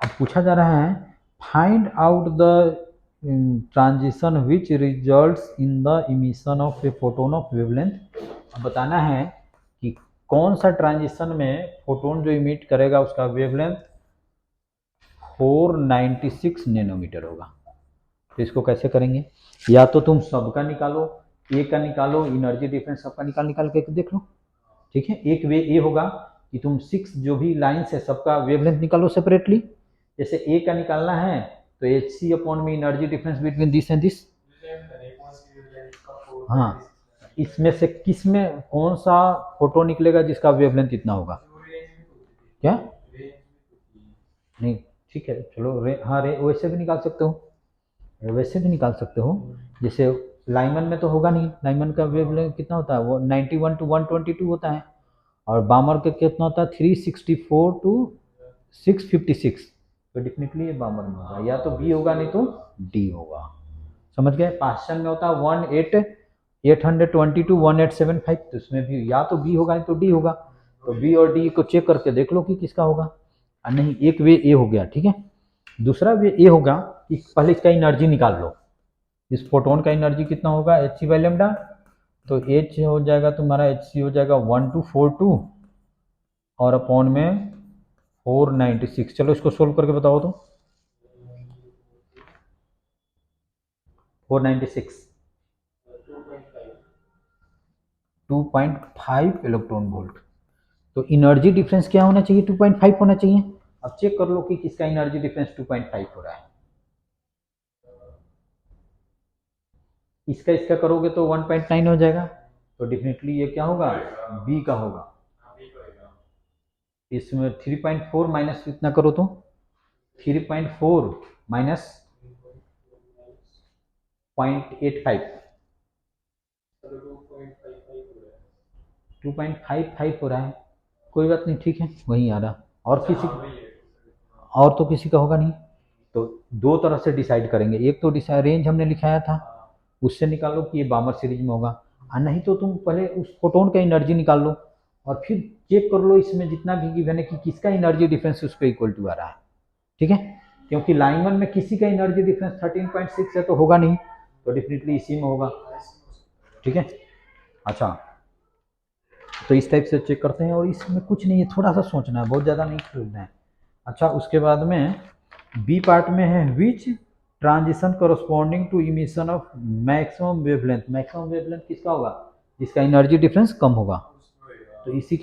S1: अब पूछा जा रहा है find out the transition which results in the emission of a photon of wavelength. अब बताना है कि कौन सा ट्रांजिशन में फोटोन जो इमिट करेगा उसका वेवलेंथ 496 नैनोमीटर होगा। तो इसको कैसे करेंगे, या तो तुम सबका निकालो, ए का निकालो, एनर्जी डिफरेंस सबका निकाल के देख लो, ठीक है। एक वे ये होगा कि तुम 6 जो भी लाइन्स है सबका वेवलेंथ निकालो सेपरेटली। जैसे ए का निकालना है तो एच सी अपॉन में energy difference between this and this. हाँ, इसमें से किस में कौन सा फोटो निकलेगा जिसका वेवलेंथ इतना होगा, क्या नहीं, ठीक है चलो हाँ वैसे भी निकाल सकते हो, वैसे भी निकाल सकते हो। जैसे लाइमन में तो होगा नहीं, लाइमन का वेवलेंथ कितना होता है, वो 91 to 122 होता है, और बामर का कितना होता है 364 to 656। तो डेफिनेटली ये बामर में होगा, या तो बी होगा नहीं तो डी होगा, समझ गए। पास्चन में होता है 820 to 1875, तो इसमें भी या तो बी होगा नहीं तो डी होगा। तो बी और डी को चेक करके देख लो कि किसका होगा। नहीं, एक वे ए हो गया, ठीक है। दूसरा वे ये होगा कि पहले इसका एनर्जी निकाल लो, इस फोटोन का एनर्जी कितना होगा, एच सी बाई लेमडा। तो एच हो जाएगा तुम्हारा, एच सी हो जाएगा 1242 और अपॉन में 496। चलो इसको सोल्व करके बताओ तो। 496 2.5 इलेक्ट्रॉन वोल्ट। तो एनर्जी डिफरेंस क्या होना चाहिए, 2.5 होना चाहिए। अब चेक कर लो कि किसका एनर्जी डिफरेंस 2.5 हो रहा है। इसका इसका करोगे तो 1.9 हो जाएगा। तो डेफिनेटली ये क्या होगा, बी का होगा। इसमें 3.4 माइनस कितना करो तो 3.4 माइनस 0.85 2.55 हो रहा है। कोई बात नहीं, ठीक है, वही आ रहा। और तो किसी का होगा नहीं। तो दो तरह से डिसाइड करेंगे, एक तो रेंज हमने लिखाया था उससे निकालो कि ये बामर सीरीज में होगा, और नहीं तो तुम पहले उस फोटोन का एनर्जी निकाल लो और फिर चेक कर लो इसमें जितना भी गिवन है कि किसका एनर्जी डिफरेंस उसको इक्वल टू आ रहा है। ठीक है, क्योंकि लाइन वन में किसी का एनर्जी डिफरेंस 13.6 है तो होगा नहीं, तो डेफिनेटली इसी में होगा। ठीक है, अच्छा तो इस टाइप से चेक करते हैं, और इसमें कुछ नहीं है, थोड़ा सा सोचना है, बहुत ज़्यादा नहीं खरीदना है। अच्छा, उसके बाद में बी पार्ट में है विच transition corresponding to emission of maximum wavelength. Maximum wavelength किसका होगा, जिसका एनर्जी डिफरेंस कम होगा। तो इसी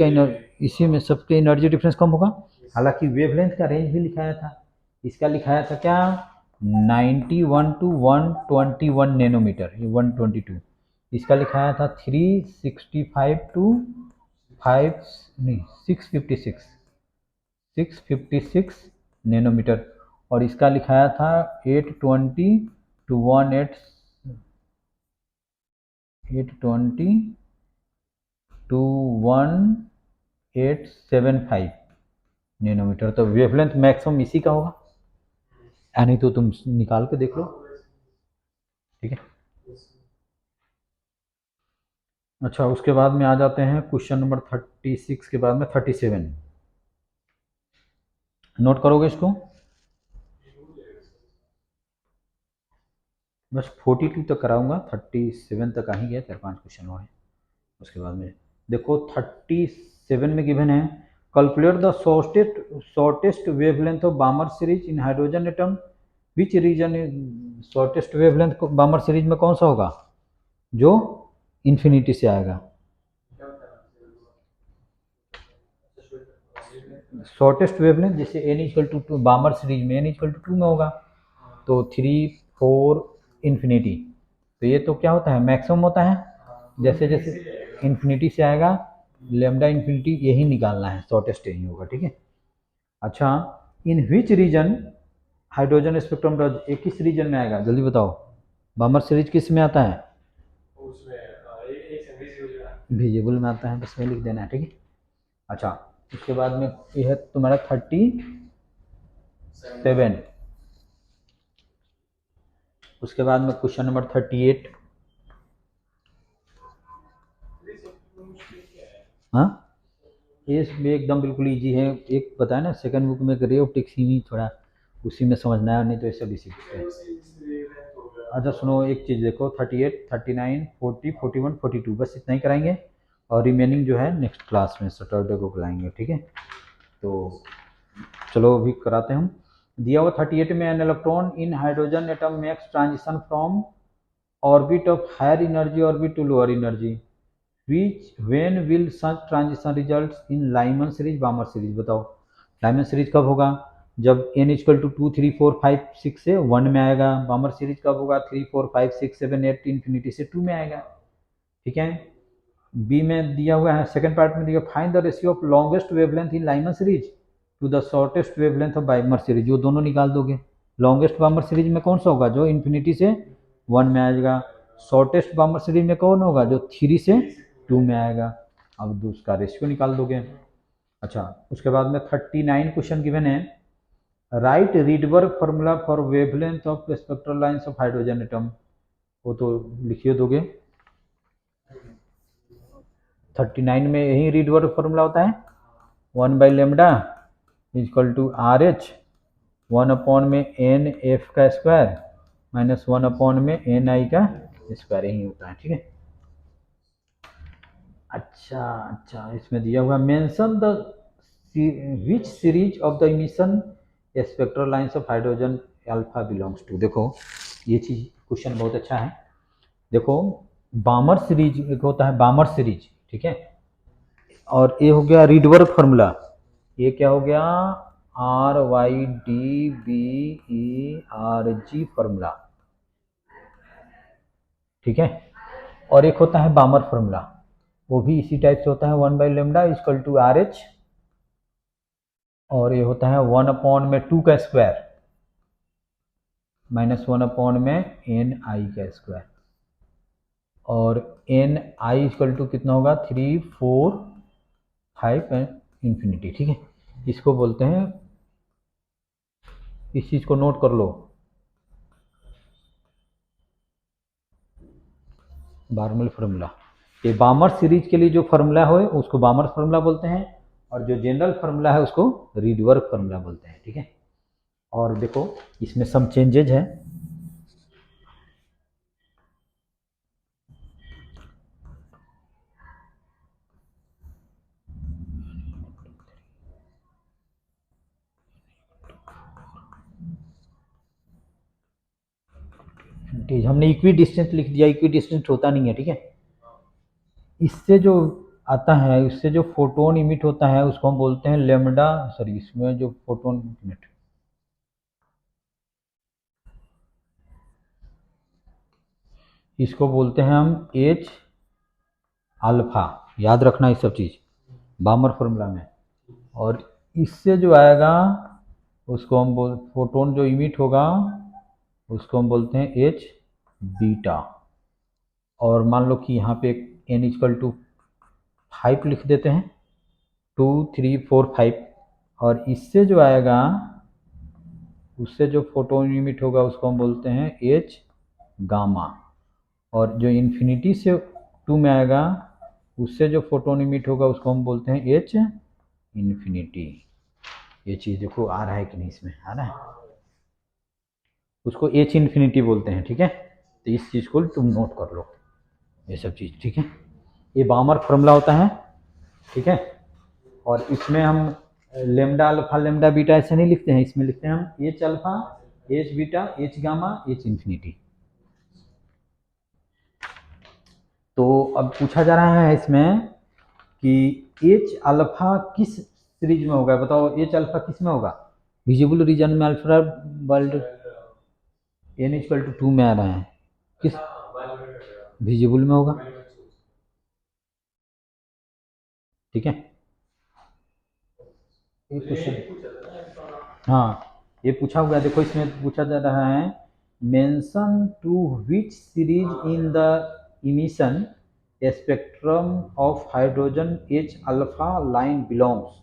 S1: में सबके एनर्जी डिफरेंस कम होगा। हालांकि वेवलेंथ का रेंज भी लिखाया था, इसका लिखाया था क्या 91 टू 121 नैनोमीटर, ये 122। इसका लिखाया था 365 टू 5 नहीं 656 नैनोमीटर, और इसका लिखाया था 820 टू 1875 नैनोमीटर। तो वेवलेंथ मैक्सिमम इसी का होगा, या नहीं तो तुम निकाल के देख लो। ठीक है, अच्छा उसके बाद में आ जाते हैं क्वेश्चन नंबर 36 के बाद में 37। नोट करोगे इसको, बस 42 तक कराऊंगा, 37 तक आ ही गया, 4-5 क्वेश्चन और हैं। उसके बाद में देखो 37 में गिवन है calculate the shortest wavelength of Balmer series in hydrogen atom, which region shortest wavelength Balmer series में कौन सा होगा, जो इन्फिनिटी से आएगा। शॉर्टेस्ट वेवलेंथ जैसे N equal to 2, Balmer series में एन इक्वल टू 2 में होगा, तो 3 4 इन्फिनिटी, तो ये तो क्या होता है मैक्सिमम होता है। जैसे जैसे इन्फिनिटी से आएगा लेमडा इन्फिनिटी, यही निकालना है, शॉर्टेस्ट यही होगा। ठीक है, अच्छा in which region hydrogen spectrum does, ये किस रीजन में आएगा जल्दी बताओ, बामर सीरीज किस में आता है, विजिबल में आता है, बस में लिख देना है। ठीक है, अच्छा उसके बाद में ये है तुम्हारा 37। उसके बाद में क्वेश्चन नंबर 38। हाँ ये एकदम बिल्कुल इजी है, एक पता है ना सेकंड बुक में रे ऑफ टेक्सीमी, थोड़ा उसी में समझना है, नहीं तो ऐसा भी सीखते हैं। अच्छा सुनो एक चीज़ देखो, 38 39 40 41 42 बस इतना ही कराएंगे, और रिमेनिंग जो है नेक्स्ट क्लास में सैटरडे को कराएंगे। ठीक है, तो चलो अभी कराते हैं हम। दिया हुआ 38 में an electron in hydrogen atom makes transition from orbit of higher energy orbit to lower energy, when will such transition results in Lyman series Balmer series. बताओ लाइमन सीरीज कब होगा, जब n इक्वल टू 2 3 4 5 6 से 1 में आएगा। बामर series कब होगा, 3 4 5 6 7 8 infinity से 2 में आएगा। ठीक है, बी में दिया हुआ है, सेकंड पार्ट में दिया find the ratio of longest wavelength in Lyman series to the shortest wavelength of Balmer series, वो दोनों निकाल दोगे। लॉन्गेस्ट बामर सीरीज में कौन सा होगा, जो इन्फिनिटी से 1 में आएगा। शॉर्टेस्ट बामर सीरीज में कौन होगा, जो 3 से 2 में आएगा। अब उसका रेशियो निकाल दोगे। अच्छा उसके बाद में 39 क्वेश्चन गिवन है, write Rydberg formula for wavelength of spectral lines of hydrogen atom, वो तो लिखिए दोगे। 39 में यही रीडबर्ग फॉर्मूला होता है, 1 by lambda equal to R H 1 upon में एन एफ का स्क्वायर -1 अपॉन में एन आई का स्क्वायर ही होता है, ठीक है। अच्छा, इसमें दिया हुआ mention the which series of the emission spectral lines of hydrogen alpha belongs to. देखो ये चीज क्वेश्चन बहुत अच्छा है। देखो बामर सीरीज एक होता है, बामर सीरीज, ठीक है, और ये हो गया रीडवर्क फार्मूला, ये क्या हो गया, RYDBERG फार्मूला, ठीक है। और एक होता है बामर फार्मूला, वो भी इसी टाइप से होता है, 1 by lambda equal to RH, और ये होता है 1 अपॉन में 2 का स्क्वायर -1 अपॉन में NI का स्क्वायर, और NI इक्वल टू कितना होगा, 3, 4, 5 एंड इन्फिनिटी, ठीक है। इसको बोलते हैं, इस चीज को नोट कर लो, बार्मल फार्मूला। ये बामर सीरीज के लिए जो फार्मूला है उसको बामर फार्मूला बोलते हैं, और जो जनरल फार्मूला है उसको रीडवर्क फार्मूला बोलते हैं, ठीक है। और देखो इसमें सम चेंजेज है। हमने इक्वी डिस्टेंस लिख दिया, इक्वी डिस्टेंस होता नहीं है, ठीक है। इससे जो आता है, इससे जो फोटोन इमिट होता है उसको हम बोलते हैं लेमडा, सॉरी इसमें जो फोटोन इमिट, इसको बोलते हैं हम H अल्फा, याद रखना ये सब चीज बामर फार्मूला में। और इससे जो आएगा उसको हम फोटोन जो इमिट होगा उसको हम बोलते हैं H बीटा। और मान लो कि यहाँ पे n इक्वल टू 5 लिख देते हैं, 2, 3, 4, 5, और इससे जो आएगा, उससे जो फोटोन इमिट होगा उसको हम बोलते हैं H गामा, और जो इन्फिनिटी से 2 में आएगा उससे जो फोटोन इमिट होगा उसको हम बोलते हैं H इन्फिनिटी। ये चीज़ देखो आ रहा है कि नहीं, इसमें आ रहा है, उसको H इन्फिनिटी बोलते हैं, ठीक है। तो इस चीज़ को तुम नोट कर लो, ये सब चीज़, ठीक है। ये बामर फार्मूला होता है, ठीक है। और इसमें हम लेमडा अल्फा लेमडा बीटा ऐसे नहीं लिखते हैं, इसमें लिखते हैं हम H alpha, H beta, H gamma, H infinity. तो अब पूछा जा रहा है इसमें कि H अल्फा किस सीरीज में होगा, बताओ H अल्फा किस में होगा, विजिबल रीजन में alpha world n equal to 2 में आ रहा है, किस विजिबल में होगा, ठीक है। ये क्वेश्चन, हाँ ये पूछा हुआ है, देखो इसमें पूछा जा रहा है mention to which series in the emission spectrum of hydrogen H alpha line belongs,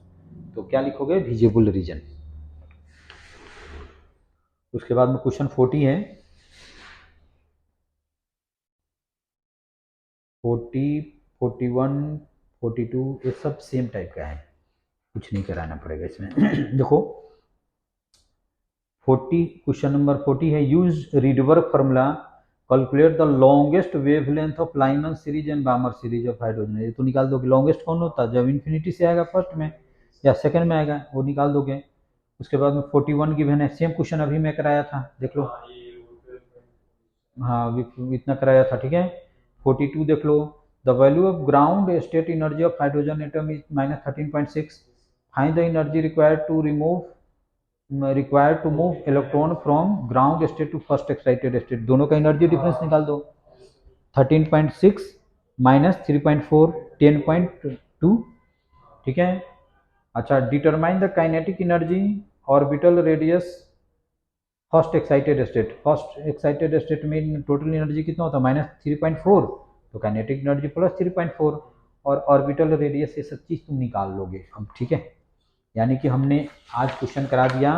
S1: तो क्या लिखोगे, विजिबल रीजन। उसके बाद में क्वेश्चन 40 है, 40, 41, 42 ये सब सेम टाइप का है, कुछ नहीं कराना पड़ेगा इसमें। देखो 40, क्वेश्चन नंबर 40 है, use Rydberg formula calculate the longest wavelength of Lyman series and Balmer series of hydrogen. ये तो निकाल दोगे, लॉन्गेस्ट कौन होता है, जब इन्फिनिटी से आएगा फर्स्ट में या सेकंड में आएगा वो निकाल दोगे। उसके बाद में 41 गिवन है, सेम क्वेश्चन अभी मैं कराया था, देख लो, हाँ इतना कराया था, ठीक है। 42 देख लो, the value of ground state energy of hydrogen atom is -13.6, find the energy required to move electron from ground state to first excited state, दोनों का एनर्जी डिफरेंस निकाल दो, 13.6 -3.4 10.2, ठीक है। अच्छा, determine the kinetic energy orbital radius first excited state, first excited state में total energy कितना होता है, -3.4, तो काइनेटिक एनर्जी +3.4, और ऑर्बिटल रेडियस, ये सब चीज तुम निकाल लोगे अब, ठीक है। यानी कि हमने आज क्वेश्चन करा दिया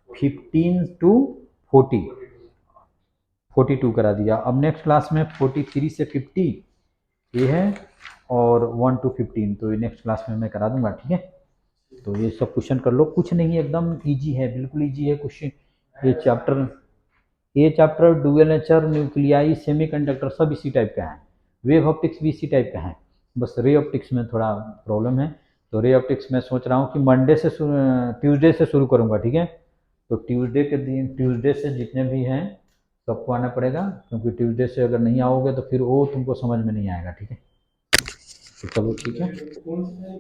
S1: 15 टू 40, 42 करा दिया। अब नेक्स्ट क्लास में 43 से 50 ये है, और 1 to 15 तो ये नेक्स्ट क्लास में मैं करा दूंगा, ठीक है। तो ये सब क्वेश्चन कर लो, कुछ नहीं एकदम इजी है, बिल्कुल इजी है क्वेश्चन, ये चैप्टर ये chapter dual nature, nuclei, semiconductor सब इसी टाइप का है, वेव ऑप्टिक्स भी इसी टाइप का है, बस रे ऑप्टिक्स में थोड़ा प्रॉब्लम है। तो रे ऑप्टिक्स मैं सोच रहा हूँ कि मंडे से ट्यूसडे से शुरू करूँगा, ठीक है। तो ट्यूसडे के दिन, ट्यूसडे से जितने भी हैं सबको आना पड़ेगा, क्योंकि ट्यूसडे से अगर नहीं आओगे तो फिर वो तुमको समझ में नहीं आएगा, ठीक है। तो चलो ठीक है।
S2: कौन सी है